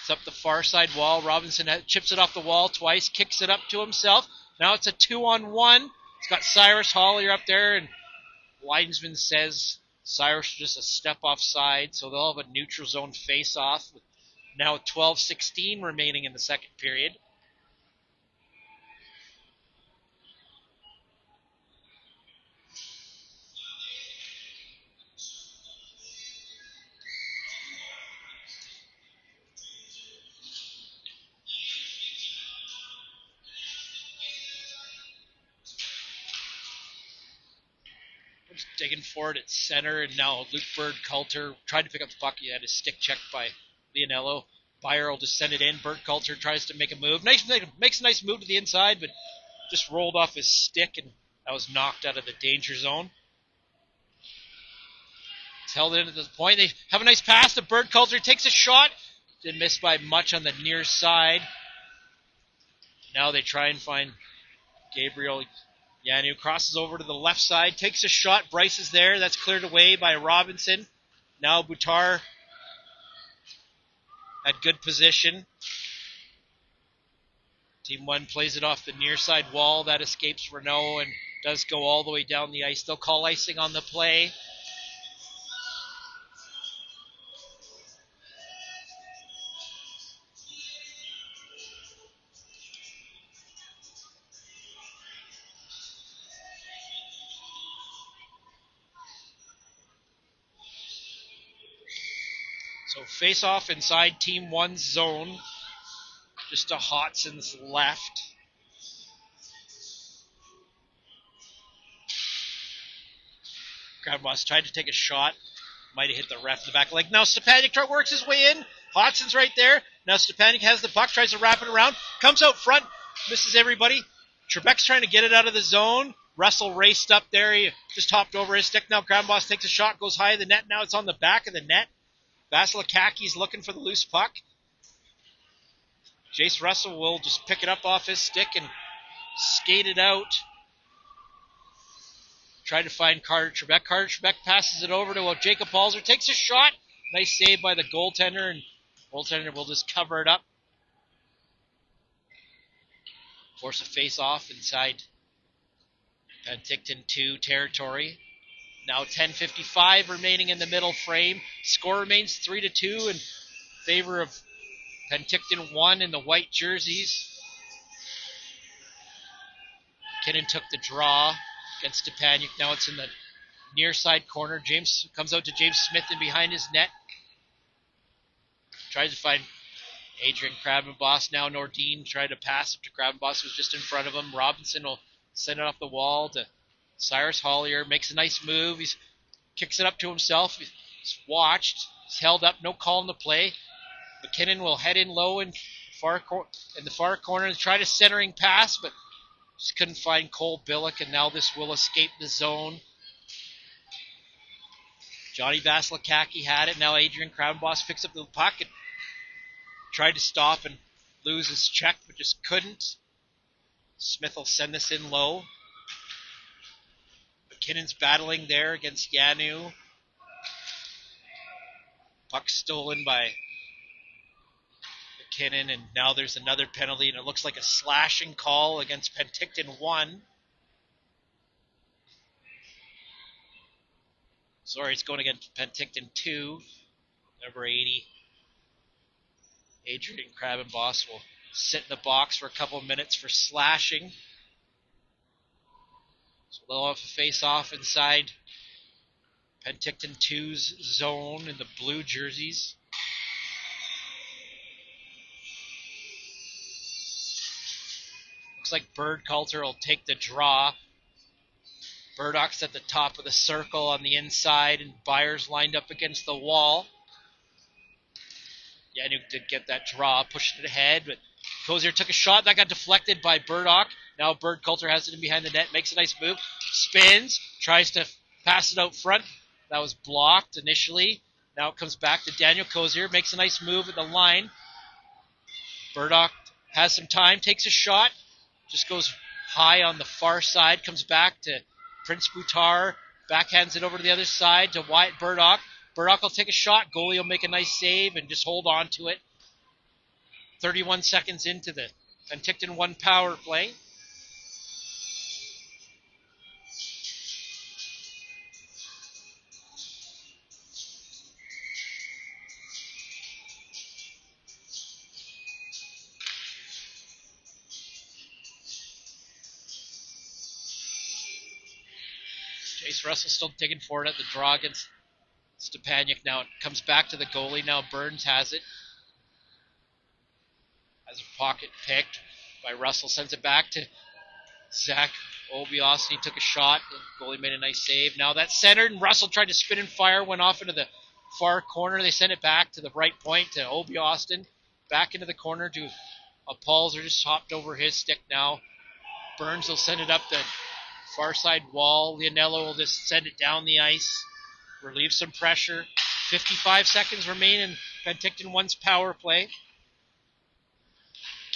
S1: It's up the far side wall. Robinson chips it off the wall twice. Kicks it up to himself. Now it's a 2-on-1. It's got Cyrus Hollier up there. And linesman says Cyrus just a step offside. So they'll have a neutral zone face-off. With now 12:16 remaining in the second period. Just digging for it at center, and now Luke Bird-Coulter tried to pick up the puck. He had his stick checked by Leonello. Byer will just send it in. Bird-Coulter tries to make a move. Makes a nice move to the inside, but just rolled off his stick, and that was knocked out of the danger zone. It's held in at this point. They have a nice pass to Bird-Coulter. Takes a shot. Didn't miss by much on the near side. Now they try and find Gabriel Yanu. Crosses over to the left side. Takes a shot. Bryce is there. That's cleared away by Robinson. Now Boutar at good position. Team 1 plays it off the near side wall. That escapes Renault and does go all the way down the ice. They'll call icing on the play. So face off inside Team 1's zone. Just to Hotson's left. Grabboss tried to take a shot. Might have hit the ref in the back leg. Now Stepanik works his way in. Hotson's right there. Now Stepanik has the puck. Tries to wrap it around. Comes out front. Misses everybody. Trebek's trying to get it out of the zone. Russell raced up there. He just hopped over his stick. Now Grabboss takes a shot. Goes high of the net. Now it's on the back of the net. Vasilikaki's looking for the loose puck. Jace Russell will just pick it up off his stick and skate it out. Try to find Carter Trebek. Carter Trebek passes it over to Jacob Palzer. Takes a shot. Nice save by the goaltender, and goaltender will just cover it up. Force a face-off inside Penticton 2 territory. Now 10:55 remaining in the middle frame. Score remains 3-2 in favor of Penticton 1 in the white jerseys. McKinnon took the draw against Stepanik. Now it's in the near side corner. James comes out to James Smith in behind his net. Tries to find Adrian Krabenboss. Now Nordine tried to pass it to Krabenboss, who's just in front of him. Robinson will send it off the wall to Cyrus Hollier. Makes a nice move. He kicks it up to himself. He's watched. He's held up. No call in the play. McKinnon will head in low in the far corner and try to centering pass, but just couldn't find Cole Billick, and now this will escape the zone. Johnny Vasilikaki had it. Now Adrian Krabenboss picks up the puck and tried to stop and lose his check, but just couldn't. Smith will send this in low. McKinnon's battling there against Yanu. Puck stolen by McKinnon, and now there's another penalty, and it looks like a slashing call against Penticton 1. Sorry, it's going against Penticton 2. Number 80, Adrian Krabbenboss will sit in the box for a couple of minutes for slashing. So they'll have a face-off inside Penticton 2's zone in the blue jerseys. Looks like Bird Coulter will take the draw. Burdock's at the top of the circle on the inside, and Byers lined up against the wall. Yanuk did get that draw, pushed it ahead, but Cozier took a shot. That got deflected by Burdock. Now Bird Coulter has it in behind the net, makes a nice move, spins, tries to pass it out front. That was blocked initially. Now it comes back to Daniel Cozier, makes a nice move at the line. Burdock has some time, takes a shot, just goes high on the far side, comes back to Prince Boutar, backhands it over to the other side to Wyatt Burdock. Burdock will take a shot, goalie will make a nice save and just hold on to it. 31 seconds into the Penticton 1 power play. Jace Russell still digging for it at the draw against Stepaniak. Now it comes back to the goalie. Now Burns has it. Has a pocket picked by Russell. Sends it back to Zach Obios. He took a shot. The goalie made a nice save. Now that's centered, and Russell tried to spin and fire. Went off into the far corner. They sent it back to the right point to Obi Austin. Back into the corner to Paulser. Just hopped over his stick now. Burns will send it up the far side wall. Leonello will just send it down the ice. Relieve some pressure. 55 seconds remain in Penticton 1's power play.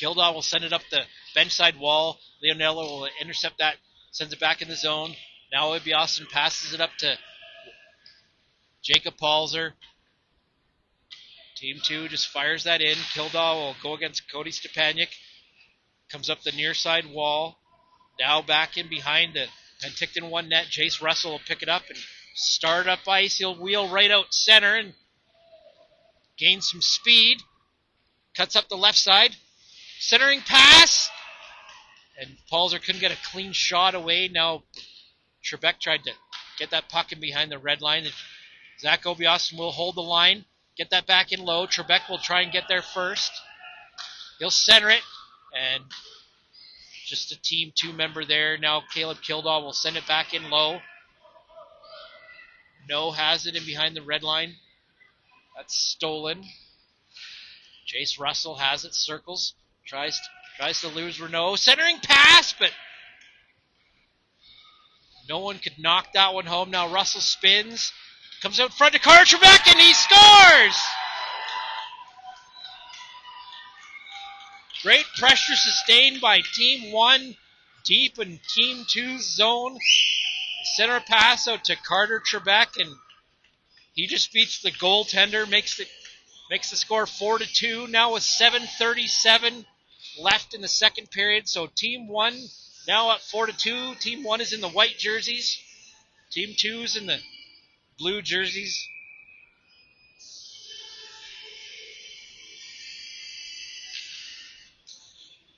S1: Kildaw will send it up the bench side wall. Leonello will intercept that, sends it back in the zone. Now Obi Austin passes it up to Jacob Paulser. Team 2 just fires that in. Kildaw will go against Cody Stepaniak. Comes up the near side wall. Now back in behind the Penticton 1 net. Jace Russell will pick it up and start up ice. He'll wheel right out center and gain some speed. Cuts up the left side. Centering pass. And Paulser couldn't get a clean shot away. Now Trebek tried to get that puck in behind the red line. And Zach Obiostin will hold the line. Get that back in low. Trebek will try and get there first. He'll center it. And just a Team 2 member there. Now Caleb Kildaw will send it back in low. No has it in behind the red line. That's stolen. Jace Russell has it. Circles. Tries to lose Renault. Centering pass, but no one could knock that one home. Now Russell spins. Comes out front to Carter Trebek, and he scores! Great pressure sustained by Team 1, deep in Team 2's zone. Center pass out to Carter Trebek, and he just beats the goaltender, makes the score 4-2. Now with 7:37 left in the second period, so Team 1 now up 4-2. Team 1 is in the white jerseys. Team 2 is in the blue jerseys.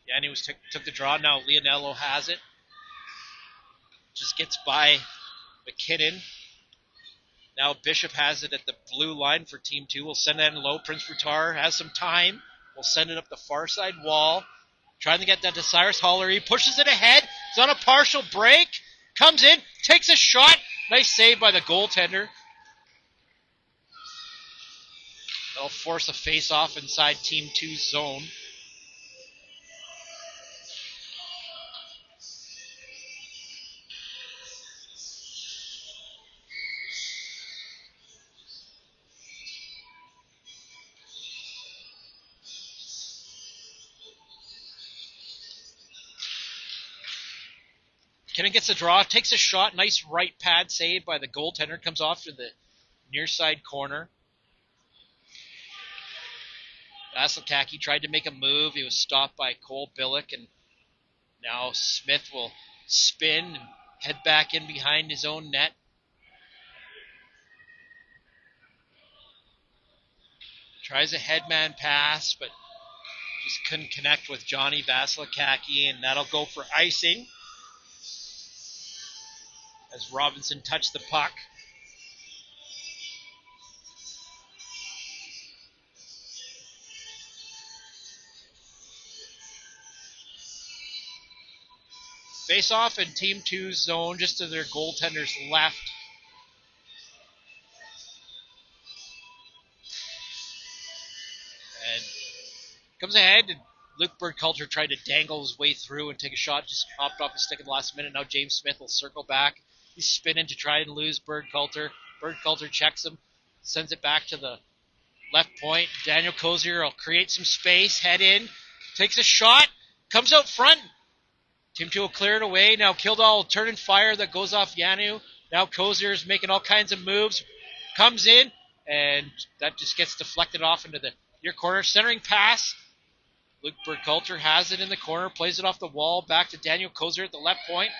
S1: Yanni took the draw. Now Leonello has it. Just gets by McKinnon. Now Bishop has it at the blue line for Team 2. We'll send that in low. Prince Boutar has some time. We'll send it up the far side wall. Trying to get that to Cyrus Holler. He pushes it ahead. He's on a partial break. Comes in. Takes a shot. Nice save by the goaltender. They'll force a face-off inside Team 2's zone. McKinnon gets a draw, takes a shot, nice right pad save by the goaltender, comes off to the near side corner. Vasilkaki tried to make a move, he was stopped by Cole Billick, and now Smith will spin and head back in behind his own net. Tries a headman pass, but just couldn't connect with Johnny Vasilakaki, and that'll go for icing as Robinson touched the puck. Face off in Team 2's zone, just to their goaltender's left. And comes ahead, and Luke Birdculture tried to dangle his way through and take a shot, just hopped off his stick at the last minute. Now James Smith will circle back. He's spinning to try and lose Birdculture. Birdculture checks him, sends it back to the left point. Daniel Cozier will create some space, head in, takes a shot, comes out front. Team 2 will clear it away. Now Kildall will turn and fire. That goes off Yanu. Now Kozier's making all kinds of moves. Comes in, and that just gets deflected off into the near corner. Centering pass. Luke Birdculture has it in the corner. Plays it off the wall. Back to Daniel Kozier at the left point.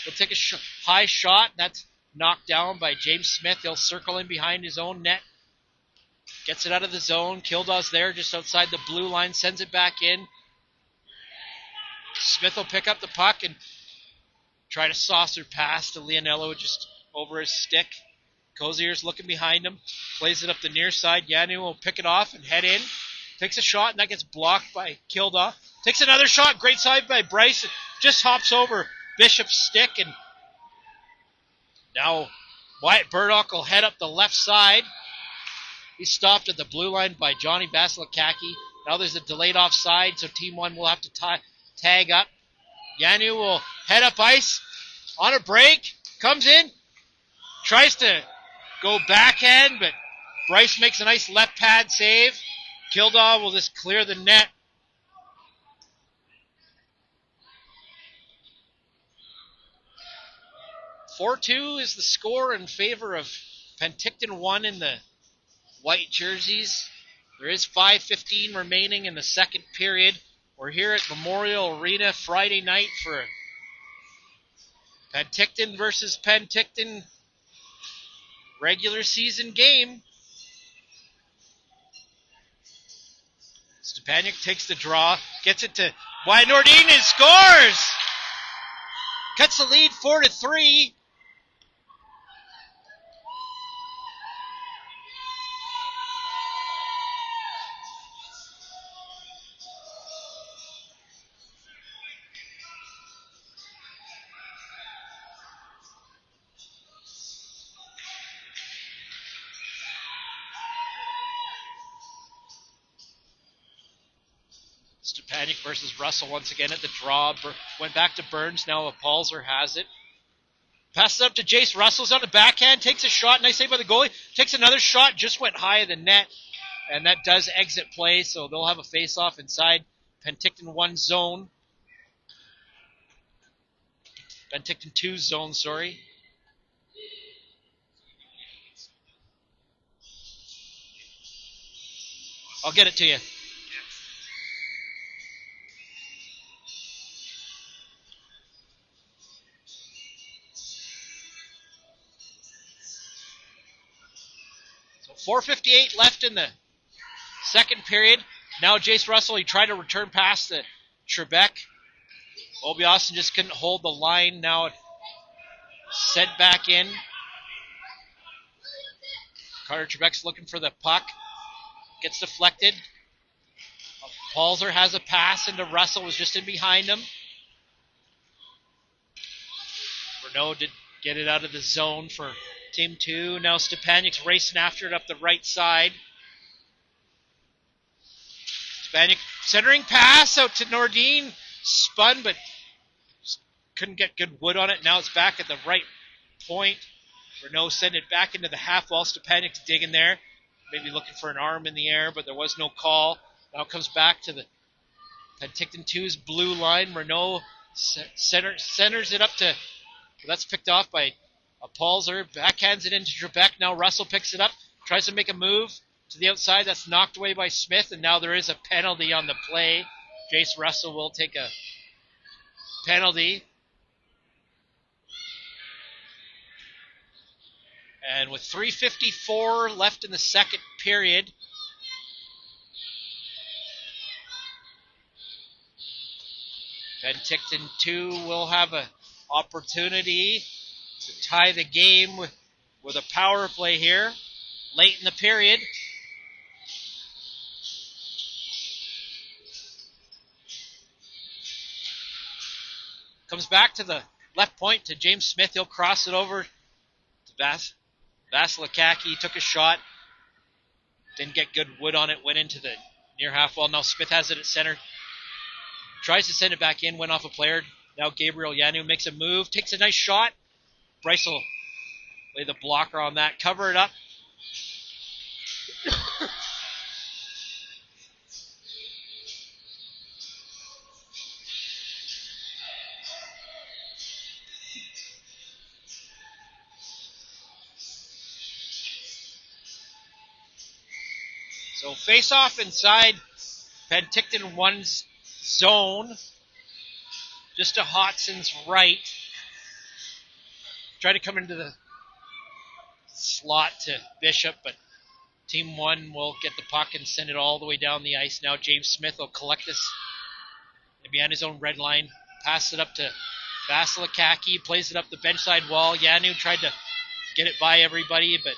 S1: He'll take a high shot. That's knocked down by James Smith. He'll circle in behind his own net. Gets it out of the zone. Kildall's there just outside the blue line. Sends it back in. Smith will pick up the puck and try to saucer pass to Leonello just over his stick. Kozier's looking behind him. Plays it up the near side. Yanu will pick it off and head in. Takes a shot, and that gets blocked by Kilda. Takes another shot. Great side by Bryce. Just hops over Bishop's stick. And now Wyatt Burdock will head up the left side. He's stopped at the blue line by Johnny Vasilakaki. Now there's a delayed offside, so Team 1 will have to tag up. Yanu will head up ice on a break. Comes in. Tries to go backhand, but Bryce makes a nice left pad save. Kildall will just clear the net. "4-2 is the score in favor of Penticton 1 in the white jerseys. There is 5:15 remaining in the second period. We're here at Memorial Arena Friday night for Penticton versus Penticton regular season game. Stepaniuk takes the draw, gets it to Wyatt Nordin and scores! Cuts the lead 4-3. Stepaniuk versus Russell once again at the draw. Went back to Burns. Now Paulzer has it. Passes up to Jace. Russell's on the backhand. Takes a shot. Nice save by the goalie. Takes another shot. Just went high of the net. And that does exit play. So they'll have a face-off inside Penticton 1 zone. Penticton 2 zone, sorry. I'll get it to you. So 4:58 left in the second period. Now Jace Russell, he tried to return pass to Trebek. Obi Austin just couldn't hold the line. Now it sent back in. Carter Trebek's looking for the puck. Gets deflected. Paulzer has a pass into Russell, was just in behind him. Renault did get it out of the zone for Team 2. Now Stepaniuk's racing after it up the right side. Stepaniuk centering pass out to Nordin. Spun, but couldn't get good wood on it. Now it's back at the right point. Renault sent it back into the half wall. Stepaniuk's digging there. Maybe looking for an arm in the air, but there was no call. Now comes back to the Penticton 2's blue line. Renault centers it up to, well, that's picked off by Paulzer. Backhands it into Trebek. Now Russell picks it up, tries to make a move to the outside. That's knocked away by Smith, and now there is a penalty on the play. Jace Russell will take a penalty. And with 3:54 left in the second period, Penticton 2 will have an opportunity to tie the game with a power play here late in the period. Comes back to the left point to James Smith. He'll cross it over to Vasilikaki. Took a shot. Didn't get good wood on it. Went into the near half wall. Now Smith has it at center. Tries to send it back in. Went off a player. Now Gabriel Yanu makes a move. Takes a nice shot. Bryce will lay the blocker on that. Cover it up. So face off inside Penticton 1's zone. Just to Hotson's right. Try to come into the slot to Bishop, but Team 1 will get the puck and send it all the way down the ice. Now James Smith will collect this behind his own red line. Pass it up to Vasilikaki. Plays it up the bench side wall. Yanu tried to get it by everybody, but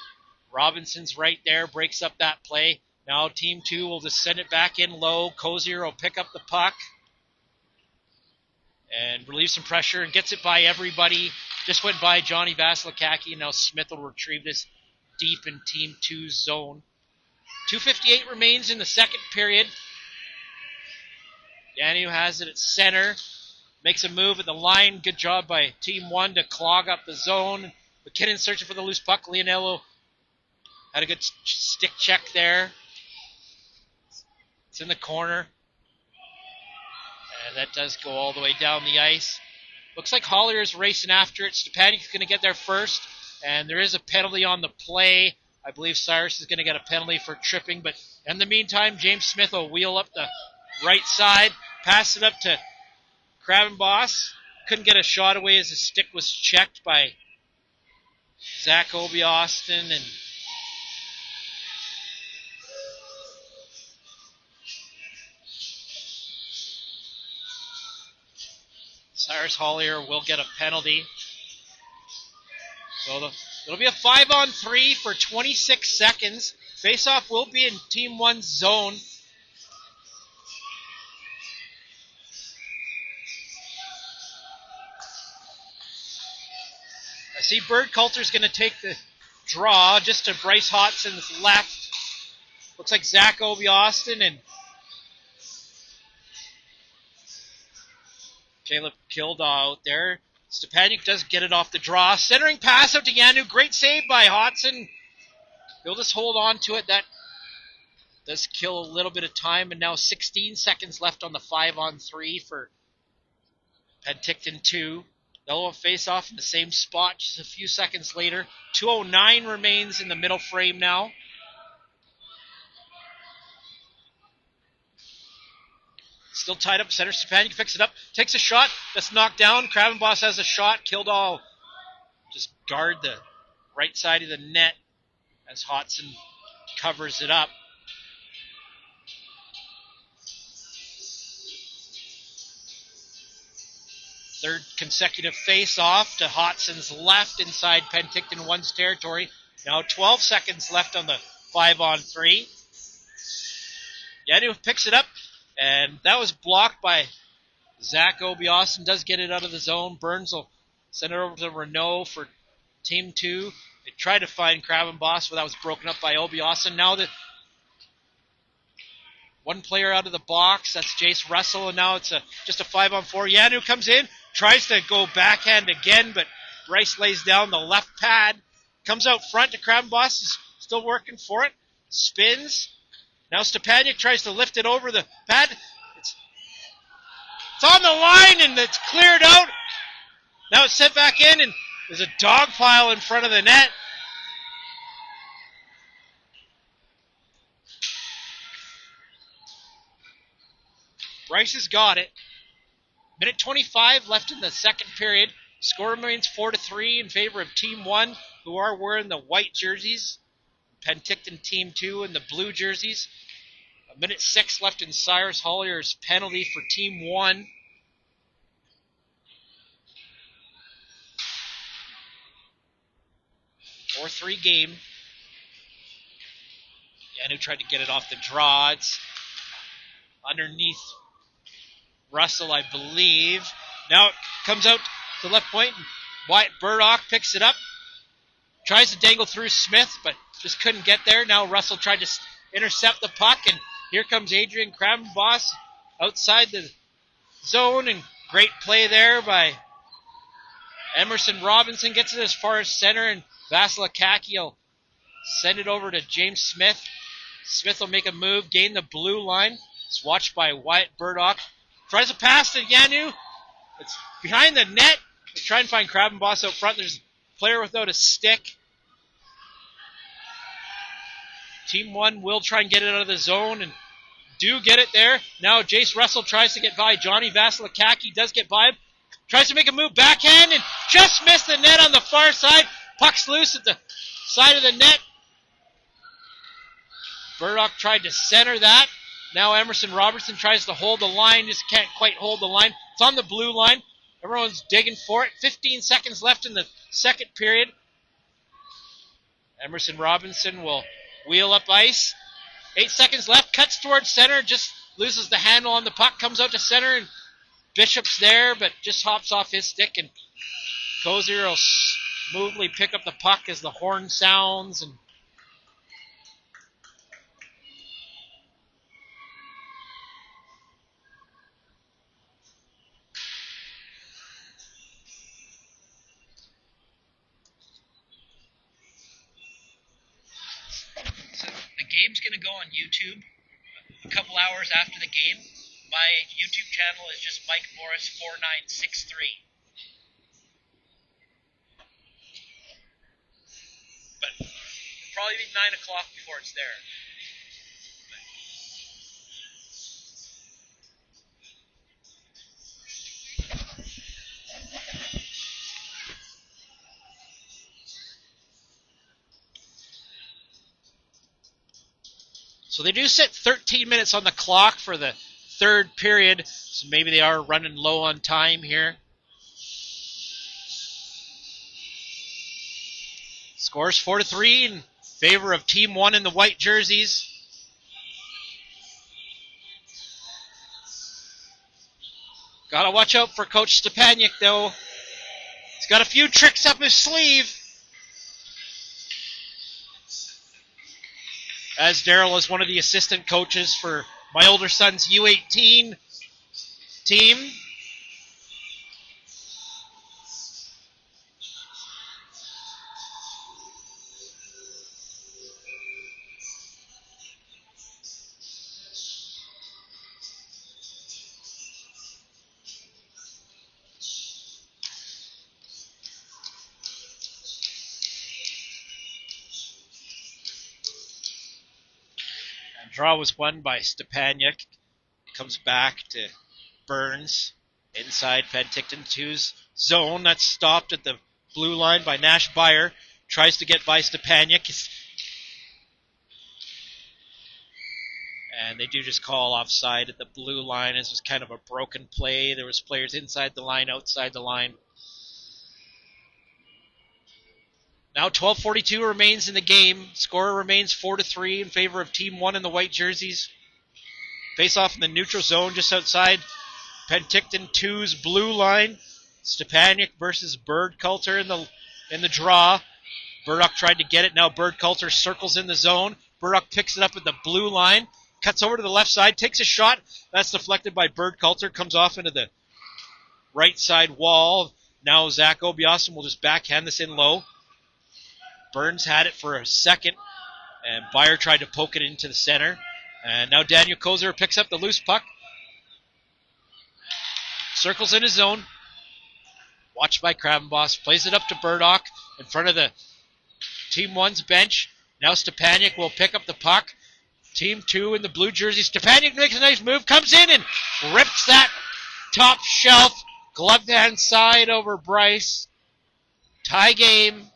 S1: Robinson's right there. Breaks up that play. Now Team 2 will just send it back in low. Cozier will pick up the puck and relieve some pressure and gets it by everybody. Just went by Johnny Vasilikaki. Now Smith will retrieve this deep in Team 2's zone. 2:58 remains in the second period. Yanu has it at center. Makes a move at the line. Good job by Team 1 to clog up the zone. McKinnon searching for the loose puck. Leonello had a good stick check there. It's in the corner. And that does go all the way down the ice. Looks like Hollier's racing after it. Stepanik's going to get there first. And there is a penalty on the play. I believe Cyrus is going to get a penalty for tripping. But in the meantime, James Smith will wheel up the right side. Pass it up to Kravenboss. Couldn't get a shot away as his stick was checked by Zach Obi-Austin. And Cyrus Hollier will get a penalty. So it'll be a 5-on-3 for 26 seconds. Face-off will be in Team 1's zone. I see Bird Coulter's going to take the draw just to Bryce Hotson's left. Looks like Zach Obi-Austin and Caleb Kildaw out there. Stepanik does get it off the draw. Centering pass out to Yanu. Great save by Hotson. He'll just hold on to it. That does kill a little bit of time. And now 16 seconds left on the 5-on-3 for Penticton 2. They'll face off in the same spot just a few seconds later. 2:09 remains in the middle frame now. Still tied up center. Stepanik picks it up. Takes a shot. That's knocked down. Kravenboss has a shot. Kildahl just guard the right side of the net as Hotson covers it up. Third consecutive face-off to Hotson's left inside Penticton 1's territory. Now 12 seconds left on the 5-on-3. Yanu picks it up. And that was blocked by Zach Obi-Austin. Does get it out of the zone. Burns will send it over to Renault for Team 2. They tried to find Kravenboss, but that was broken up by Obi-Austin. Now the one player out of the box. That's Jace Russell. And now it's just a 5-on-4. Yanu comes in. Tries to go backhand again, but Bryce lays down the left pad. Comes out front to Kravenboss. Is still working for it. Spins. Now Stepanik tries to lift it over the pad. It's on the line and it's cleared out. Now it's sent back in and there's a dog pile in front of the net. Bryce has got it. Minute 25 left in the second period. Score remains 4-3 in favor of Team 1, who are wearing the white jerseys. Penticton Team 2 in the blue jerseys. A minute 6 left in Cyrus Hollier's penalty for Team 1. 4-3 game. Yanu tried to get it off the draw. It's underneath Russell, I believe. Now it comes out to left point. Wyatt Burdock picks it up. Tries to dangle through Smith, but just couldn't get there. Now Russell tried to intercept the puck, and here comes Adrian Krabenboss outside the zone, and great play there by Emerson Robinson. Gets it as far as center, and Vasilakaki will send it over to James Smith. Smith will make a move, gain the blue line. It's watched by Wyatt Burdock. Tries a pass to Yanu. It's behind the net. They try and find Krabenboss out front. There's a player without a stick. Team 1 will try and get it out of the zone and do get it there. Now Jace Russell tries to get by Johnny Vasilakaki. Does get by him. Tries to make a move backhand and just missed the net on the far side. Puck's loose at the side of the net. Burdock tried to center that. Now Emerson Robertson tries to hold the line. Just can't quite hold the line. It's on the blue line. Everyone's digging for it. 15 seconds left in the second period. Emerson Robinson will wheel up ice. 8 seconds left. Cuts towards center. Just loses the handle on the puck. Comes out to center. And Bishop's there, but just hops off his stick. And Kozier will smoothly pick up the puck as the horn sounds. And
S2: the game's going to go on YouTube a couple hours after the game. My YouTube channel is just Mike Morris 4963. But it'll probably be 9 o'clock before it's there.
S1: so they do sit 13 minutes on the clock for the third period, so maybe they are running low on time here. Scores 4-3 in favor of Team 1 in the white jerseys. Gotta watch out for Coach Stepaniak, though. He's got a few tricks up his sleeve. As Daryl is one of the assistant coaches for my older son's U13 team. Draw was won by Stepaniak. Comes back to Burns inside Penticton 2's zone. That's stopped at the blue line by Nash Beyer. Tries to get by Stepaniak. And they do just call offside at the blue line. This was kind of a broken play. There was players inside the line, outside the line. Now 12:42 remains in the game. Score remains 4-3 in favor of Team 1 in the white jerseys. Face off in the neutral zone just outside Penticton 2's blue line. Stepaniak versus Birdculter in the draw. Burdock tried to get it. Now Birdculter circles in the zone. Burdock picks it up at the blue line. Cuts over to the left side. Takes a shot. That's deflected by Birdculter. Comes off into the right side wall. Now Zach Obiason will just backhand this in low. Burns had it for a second, and Beyer tried to poke it into the center. And now Daniel Kozier picks up the loose puck. Circles in his zone. Watched by Krabenboss. Plays it up to Burdock in front of the Team 1's bench. Now Stepaniak will pick up the puck. Team 2 in the blue jersey. Stepaniak makes a nice move. Comes in and rips that top shelf. Gloved hand side over Bryce. Tie game.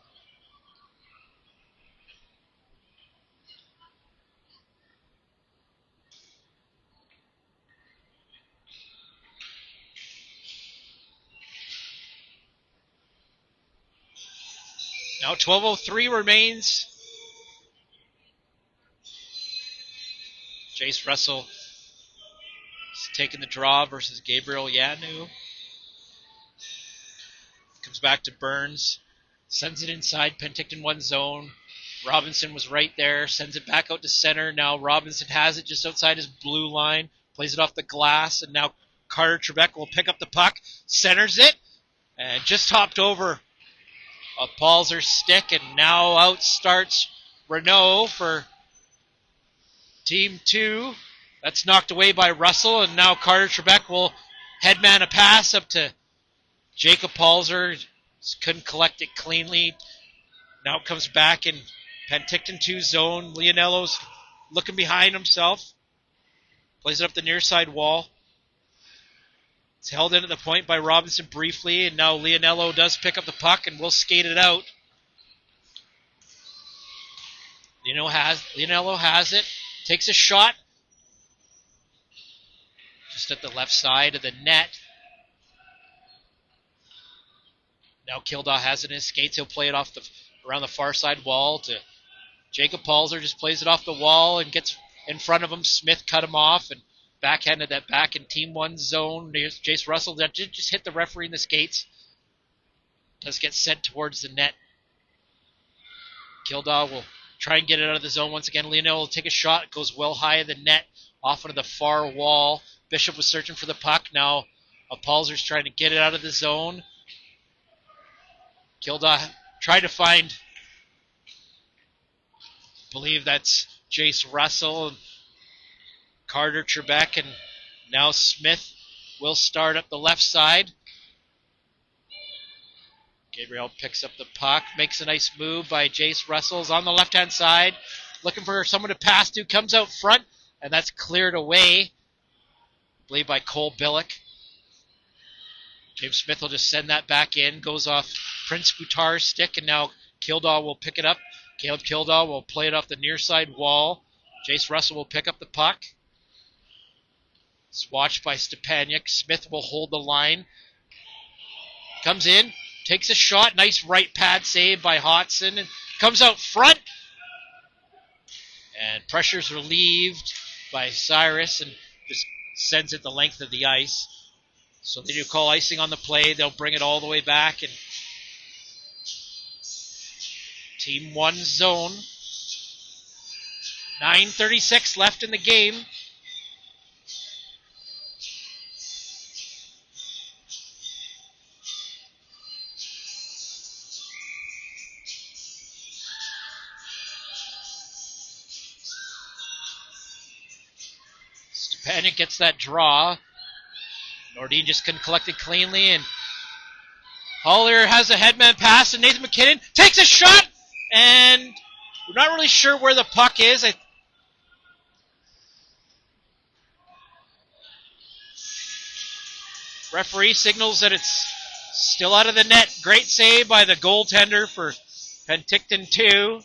S1: Now 12:03 remains. Jace Russell is taking the draw versus Gabriel Yanu. Comes back to Burns. Sends it inside Penticton 1 zone. Robinson was right there. Sends it back out to center. Now Robinson has it just outside his blue line. Plays it off the glass. And now Carter Trebek will pick up the puck. Centers it. And just hopped over a Palzer stick. And now out starts Renault for Team 2. That's knocked away by Russell. And now Carter Trebek will headman a pass up to Jacob Palzer. Couldn't collect it cleanly. Now it comes back in Penticton 2 zone. Leonello's looking behind himself. Plays it up the near side wall. It's held in at the point by Robinson briefly, and now Leonello does pick up the puck and will skate it out. Leonello has it. Takes a shot. Just at the left side of the net. Now Kildaw has it in his skates. He'll play it off around the far side wall to Jacob Palzer. Just plays it off the wall and gets in front of him. Smith cut him off and backhanded that back in Team 1 zone. There's Jace Russell that just hit the referee in the skates. Does get sent towards the net. Kildaw will try and get it out of the zone once again. Leonel will take a shot. It goes well high of the net off into the far wall. Bishop was searching for the puck. Now Palzer's trying to get it out of the zone. Kildaw tried to find, I believe that's Jace Russell, Carter Trebek, and now Smith will start up the left side. Gabriel picks up the puck, makes a nice move by Jace Russell's on the left-hand side, looking for someone to pass to, comes out front, and that's cleared away, I believe by Cole Billick. James Smith will just send that back in, goes off Prince Boutar's stick, and now Kildaw will pick it up. Caleb Kildaw will play it off the near side wall. Jace Russell will pick up the puck. It's watched by Stepaniak. Smith will hold the line. Comes in, takes a shot. Nice right pad save by Hodson, and comes out front. And pressure's relieved by Cyrus, and just sends it the length of the ice. So they do call icing on the play. They'll bring it all the way back. And Team 1 zone. 9:36 left in the game. Stepaniak gets that draw. Nordine just couldn't collect it cleanly, and Hollier has a headman pass, and Nathan McKinnon takes a shot, and we're not really sure where the puck is. Referee signals that it's still out of the net. Great save by the goaltender for Penticton 2.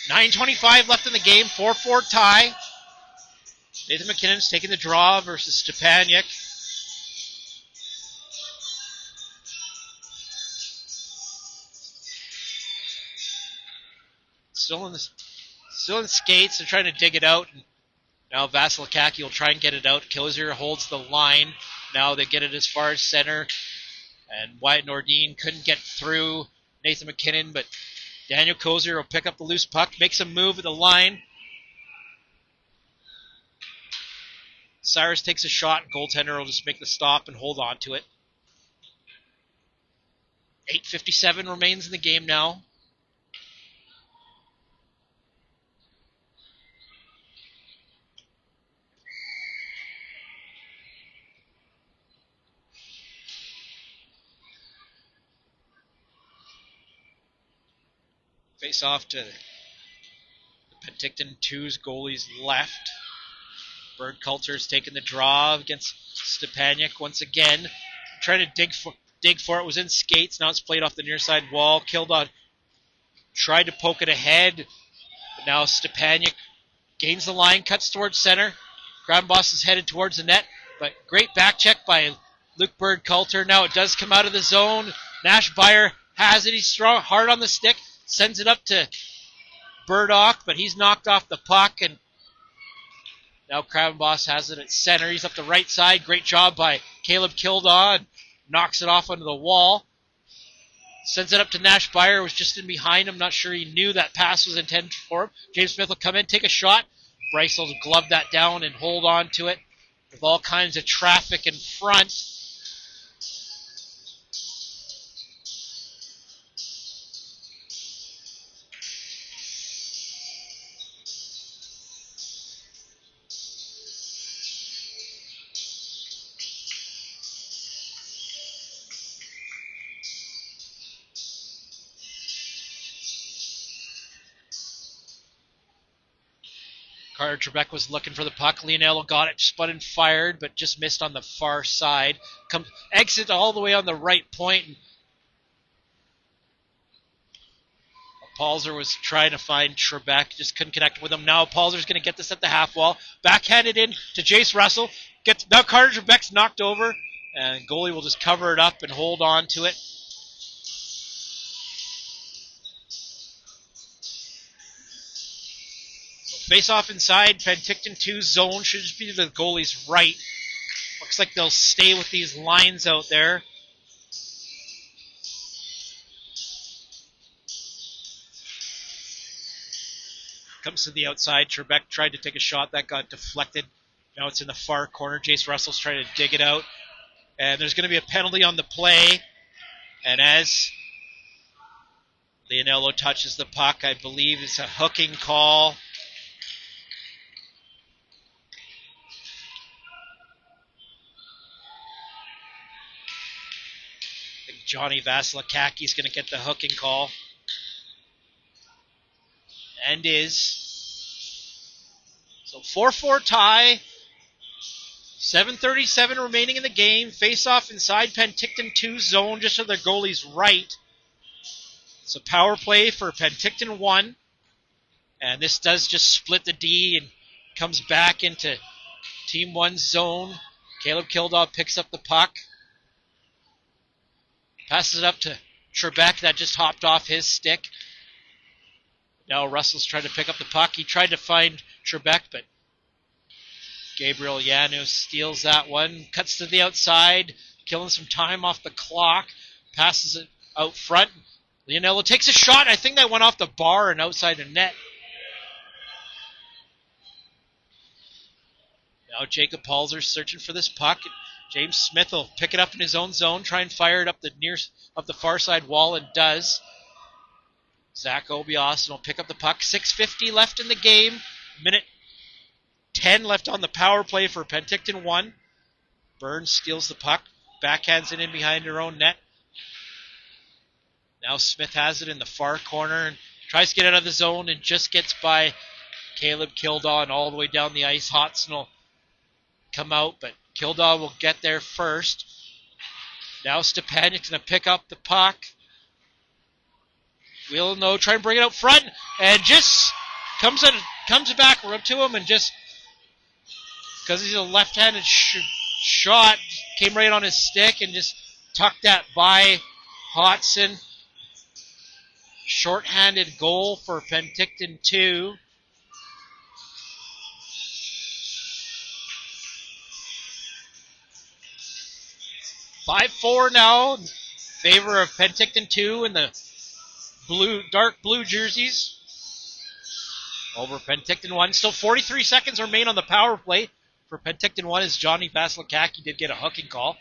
S1: 9:25 left in the game, 4-4 tie. Nathan McKinnon's taking the draw versus Stepaniak. Still in the skates. They're trying to dig it out. And now Vasilikaki will try and get it out. Kilzer holds the line. Now they get it as far as center. And Wyatt Nordine couldn't get through Nathan McKinnon, but Daniel Kozier will pick up the loose puck, makes a move at the line. Cyrus takes a shot, and goaltender will just make the stop and hold on to it. 8:57 remains in the game now. Face off to the Penticton 2's goalie's left. Bird Coulter's taking the draw against Stepaniak once again. Trying to dig for it. Was in skates. Now it's played off the near side wall. Kildaw tried to poke it ahead. But now Stepaniak gains the line, cuts towards center. Ground Boss is headed towards the net. But great back check by Luke Bird Coulter. Now it does come out of the zone. Nash Beyer has it. He's strong, hard on the stick. Sends it up to Burdock, but he's knocked off the puck. And now Kravenboss has it at center. He's up the right side. Great job by Caleb Kildaw. Knocks it off onto the wall. Sends it up to Nash Beyer, was just in behind him. Not sure he knew that pass was intended for him. James Smith will come in, take a shot. Bryce will glove that down and hold on to it with all kinds of traffic in front. Carter Trebek was looking for the puck. Leonello got it, spun and fired, but just missed on the far side. Exit all the way on the right point. Palzer was trying to find Trebek, just couldn't connect with him. Now Palzer's going to get this at the half wall. Backhanded in to Jace Russell. Now Carter Trebek's knocked over, and goalie will just cover it up and hold on to it. Face off inside, Penticton 2 zone, should just be to the goalie's right. Looks like they'll stay with these lines out there. Comes to the outside, Trebek tried to take a shot, that got deflected. Now it's in the far corner, Jace Russell's trying to dig it out. And there's going to be a penalty on the play. And as Leonello touches the puck, I believe it's a hooking call. Johnny Vasilikaki's going to get the hooking call. And is. So 4-4 tie. 7:37 remaining in the game. Face-off inside Penticton 2 zone, just to their goalie's right. It's a power play for Penticton 1. And this does just split the D and comes back into Team 1's zone. Caleb Kildaw picks up the puck. Passes it up to Trebek. That just hopped off his stick. Now Russell's trying to pick up the puck. He tried to find Trebek, but Gabriel Yanu steals that one. Cuts to the outside, killing some time off the clock. Passes it out front. Leonello takes a shot. I think that went off the bar and outside the net. Now Jacob Palzer searching for this puck. James Smith will pick it up in his own zone, try and fire it up the far side wall, and does. Zach Obiason will pick up the puck. 6:50 left in the game. Minute 10 left on the power play for Penticton 1. Burns steals the puck, backhands it in behind her own net. Now Smith has it in the far corner and tries to get out of the zone and just gets by Caleb Kildaw and all the way down the ice. Hodson will come out, but Kildaw will get there first. Now Stepaniak's going to pick up the puck. We'll know, try and bring it out front, and just comes back up to him, and just because he's a left-handed shot, came right on his stick and just tucked that by Hodson. Short-handed goal for Penticton 2. (5-4) now in favor of Penticton 2 in the dark blue jerseys over Penticton 1. Still 43 seconds remain on the power play for Penticton 1 as Johnny Vasilikaki did get a hooking call.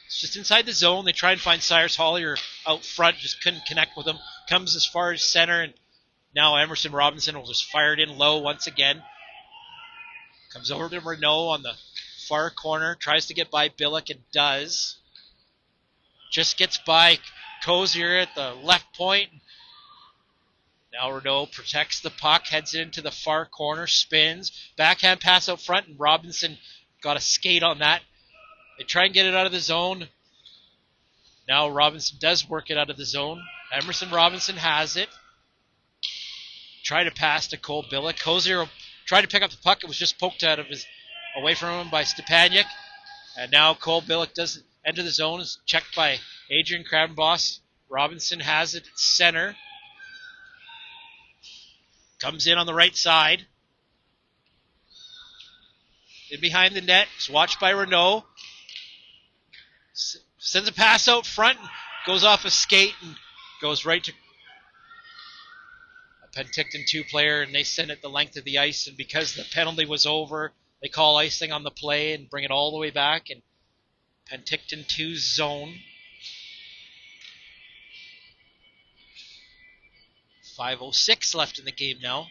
S1: It's just inside the zone. They try and find Cyrus Hollier out front, just couldn't connect with him. Comes as far as center, and now Emerson Robinson will just fire it in low once again. Comes over to Renault on the far corner, tries to get by Billick and does. Just gets by Cozier at the left point. Now Renault protects the puck, heads it into the far corner, spins, backhand pass out front, and Robinson got a skate on that. They try and get it out of the zone. Now Robinson does work it out of the zone. Emerson Robinson has it. Try to pass to Cole Billick. Cozier tried to pick up the puck. It was just poked away from him by Stepaniak. And now Cole Billick does enter the zone. Is checked by Adrian Krabenboss. Robinson has it at center. Comes in on the right side. In behind the net. It's watched by Renault. Sends a pass out front. Goes off a skate and goes right to a Penticton 2 player, and they send it the length of the ice. And because the penalty was over, they call icing on the play and bring it all the way back. And Penticton 2's zone. 5:06 left in the game now.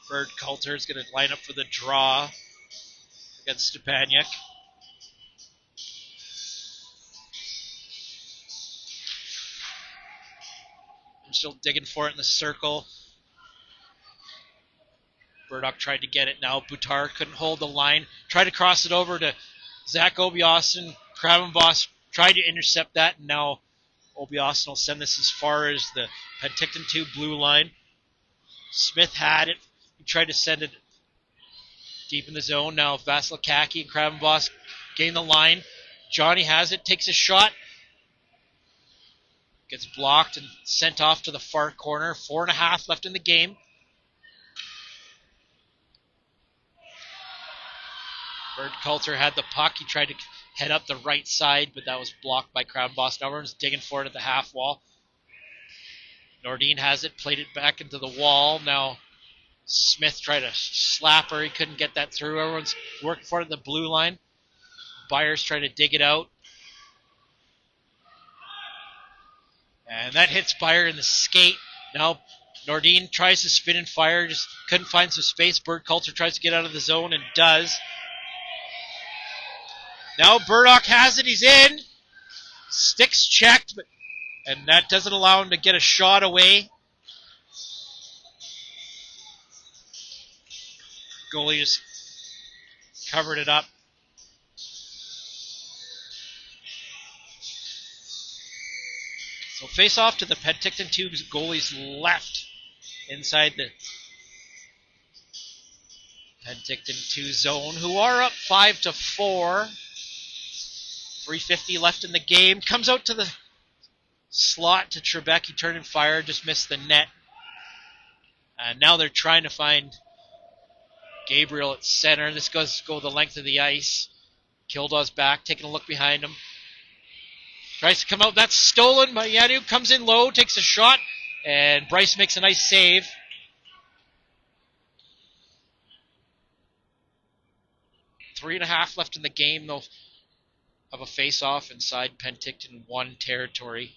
S1: Bird Coulter is going to line up for the draw against Stepaniak. I'm still digging for it in the circle. Burdock tried to get it now. Boutar couldn't hold the line. Tried to cross it over to Zach Obiasen. Krabenboss tried to intercept that, and now Obiasen will send this as far as the Penticton 2 blue line. Smith had it. He tried to send it deep in the zone. Now Vasilikaki and Krabenboss gain the line. Johnny has it, takes a shot. Gets blocked and sent off to the far corner. 4.5 left in the game. Bird Coulter had the puck. He tried to head up the right side, but that was blocked by Krabenboss. Now everyone's digging for it at the half wall. Nordin has it, played it back into the wall. Now Smith tried to slap her. He couldn't get that through. Everyone's working for it at the blue line. Byers trying to dig it out. And that hits Byer in the skate. Now Nordin tries to spin and fire. Just couldn't find some space. Bird Coulter tries to get out of the zone and does. Now Burdock has it. He's in. Sticks checked, and that doesn't allow him to get a shot away. Goalie just covered it up. So face off to the Penticton 2 goalie's left inside the Penticton 2 zone, who are up 5-4. 3:50 left in the game. Comes out to the slot to Trebek. He turned and fired, just missed the net. And now they're trying to find Gabriel at center. This goes go the length of the ice. Kildaw's back, taking a look behind him. Tries to come out. That's stolen by Yanu. Comes in low, takes a shot, and Bryce makes a nice save. Three and a half left in the game, though, of a face-off inside Penticton 1 territory.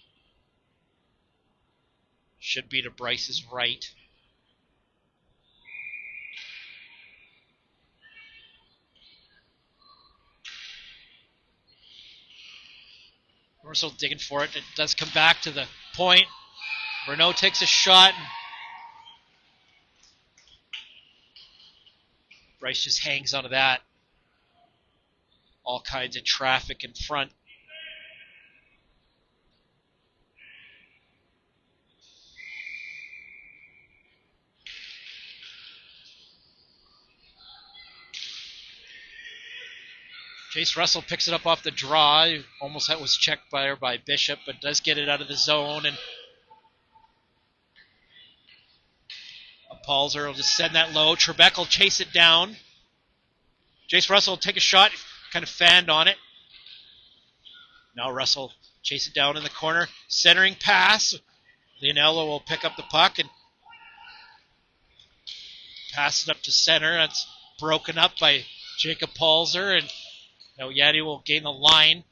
S1: Should be to Bryce's right. We're still digging for it. It does come back to the point. Renault takes a shot. Bryce just hangs onto that. All kinds of traffic in front. Chase Russell picks it up off the draw. Almost was checked by Bishop, but does get it out of the zone. And Palzer will just send that low. Trebek will chase it down. Chase Russell will take a shot, kind of fanned on it. Now Russell chase it down in the corner. Centering pass. Leonello will pick up the puck and pass it up to center. That's broken up by Jacob Palzer, and now Yadi will gain the line.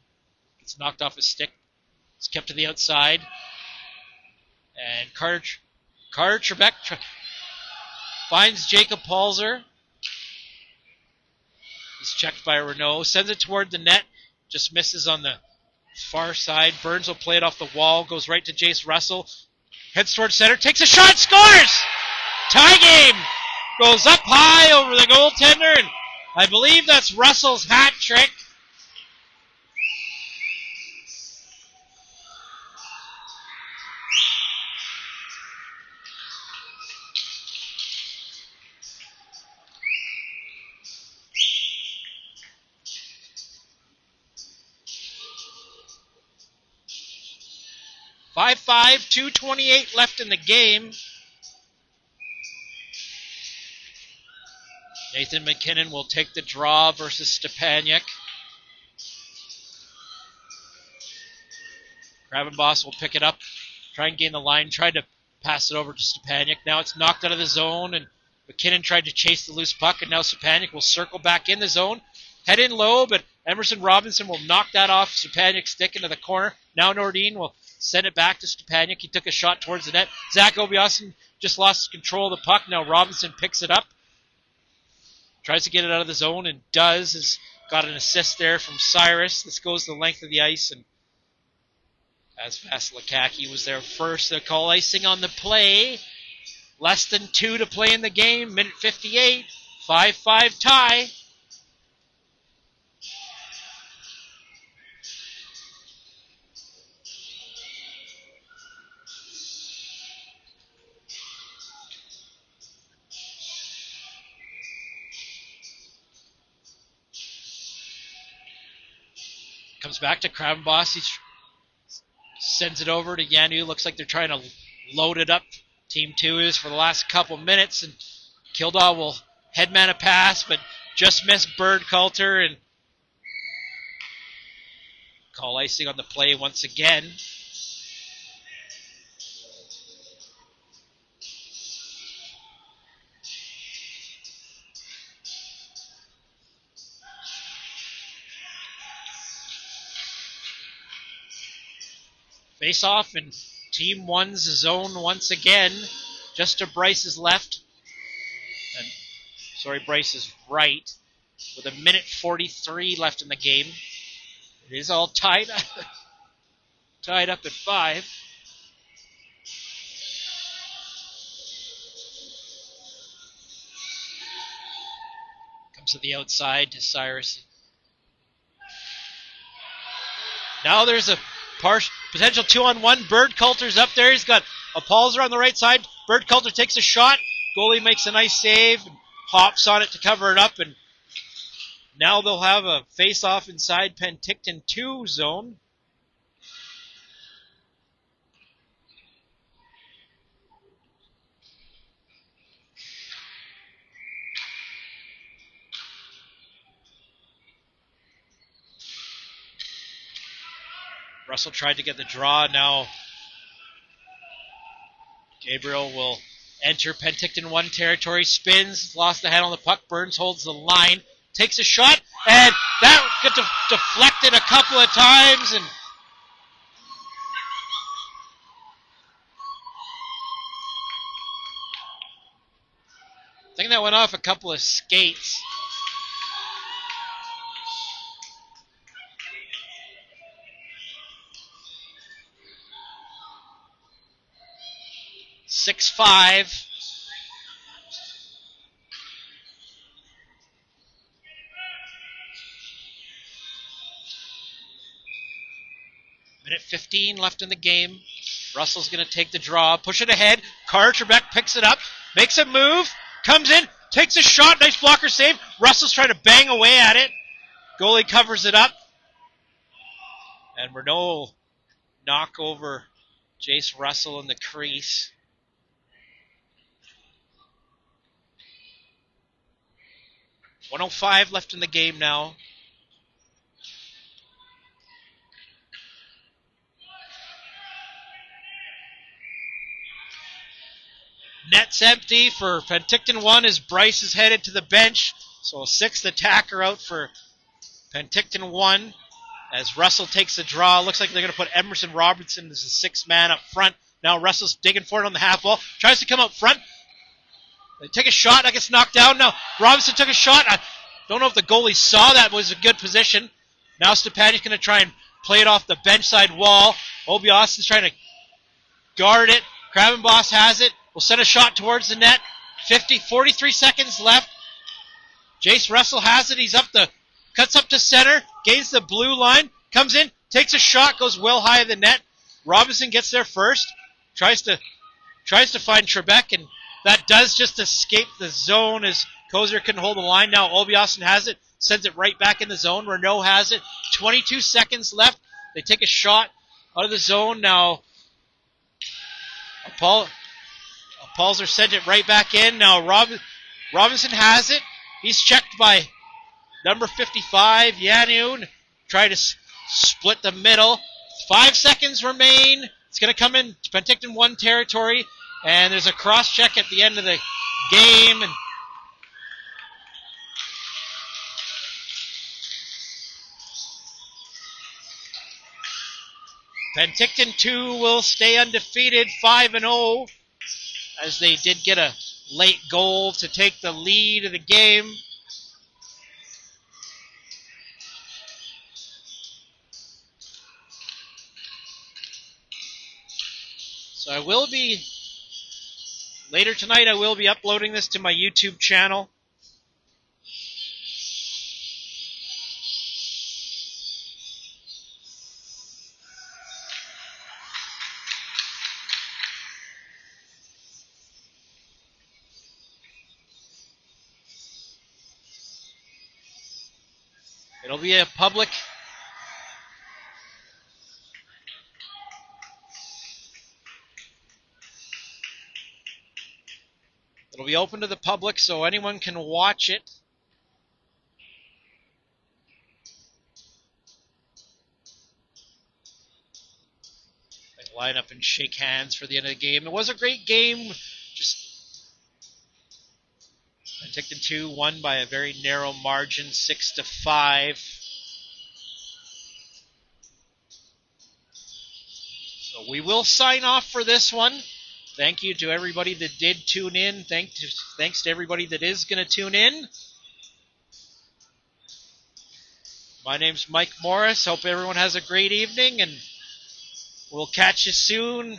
S1: Gets knocked off his stick. It's kept to the outside. And Carter Trebek finds Jacob Palzer. He's checked by Renault. Sends it toward the net. Just misses on the far side. Burns will play it off the wall. Goes right to Jace Russell. Heads toward center. Takes a shot. Scores! Tie game goes up high over the goaltender, and I believe that's Russell's hat trick. .55, 2:28 left in the game. Nathan McKinnon will take the draw versus Stepaniak. Gravenbos will pick it up, try and gain the line, tried to pass it over to Stepaniak. Now it's knocked out of the zone, and McKinnon tried to chase the loose puck, and now Stepaniak will circle back in the zone. Head in low, but Emerson Robinson will knock that off Stepaniak's stick into the corner. Now Nordin will send it back to Stepaniak. He took a shot towards the net. Zach Obiasin just lost control of the puck. Now Robinson picks it up. Tries to get it out of the zone and does. Has got an assist there from Cyrus. This goes the length of the ice. And as Vasilakaki was there first, they'll call icing on the play. Less than 2 to play in the game. Minute 58. 5-5 tie. Comes back to Kravenbos. He sends it over to Yanu. Looks like they're trying to load it up. Team 2 is for the last couple minutes. And Kildare will headman a pass, but just missed Bird Coulter and call icing on the play once again. Face off, and Team 1's zone once again. Just to Bryce's left. Bryce's right. With 1:43 left in the game. It is all tied up. Tied up at 5. Comes to the outside to Cyrus. Now there's a potential 2-on-1. Bird Coulter's up there. He's got a Palzer on the right side. Bird Coulter takes a shot. Goalie makes a nice save and hops on it to cover it up. And now they'll have a face-off inside Penticton 2 zone. Russell tried to get the draw. Now Gabriel will enter Penticton 1 territory. Spins, lost the head on the puck. Burns holds the line, takes a shot, and that got deflected a couple of times. And I think that went off a couple of skates. .65. Minute 15 left in the game. Russell's going to take the draw, push it ahead. Trebek picks it up, makes a move, comes in, takes a shot, nice blocker save. Russell's trying to bang away at it. Goalie covers it up. And Renault knock over Jace Russell in the crease. .105 left in the game now. Net's empty for Penticton 1 as Bryce is headed to the bench. So a 6th attacker out for Penticton 1 as Russell takes the draw. Looks like they're going to put Emerson Robertson as the 6th man up front. Now Russell's digging for it on the half wall. Tries to come up front. They take a shot. That gets knocked down. Now Robinson took a shot. I don't know if the goalie saw that. It was a good position. Now Stepaniak's going to try and play it off the bench side wall. Obi Austin's trying to guard it. Kravenbos has it. Will send a shot towards the net. 43 seconds left. Jace Russell has it. He's cuts up to center, gains the blue line, comes in, takes a shot, goes well high of the net. Robinson gets there first, tries to find Trebek, and that does just escape the zone as Kozier couldn't hold the line. Now Olbiasen has it, sends it right back in the zone. Renault has it. 22 seconds left. They take a shot out of the zone. Now Paulser sent it right back in. Now Robinson has it. He's checked by number 55, Yanoon. Try to split the middle. 5 seconds remain. It's going to come in Penticton 1 territory. And there's a cross check at the end of the game. And Penticton 2 will stay undefeated, 5-0, as they did get a late goal to take the lead of the game. So later tonight I will be uploading this to my YouTube channel. It'll be a public It'll be open to the public, so anyone can watch it. They line up and shake hands for the end of the game. It was a great game. Just Penticton 2 won by a very narrow margin, 6-5. So we will sign off for this one. Thank you to everybody that did tune in. Thanks to everybody that is going to tune in. My name's Mike Morris. Hope everyone has a great evening, and we'll catch you soon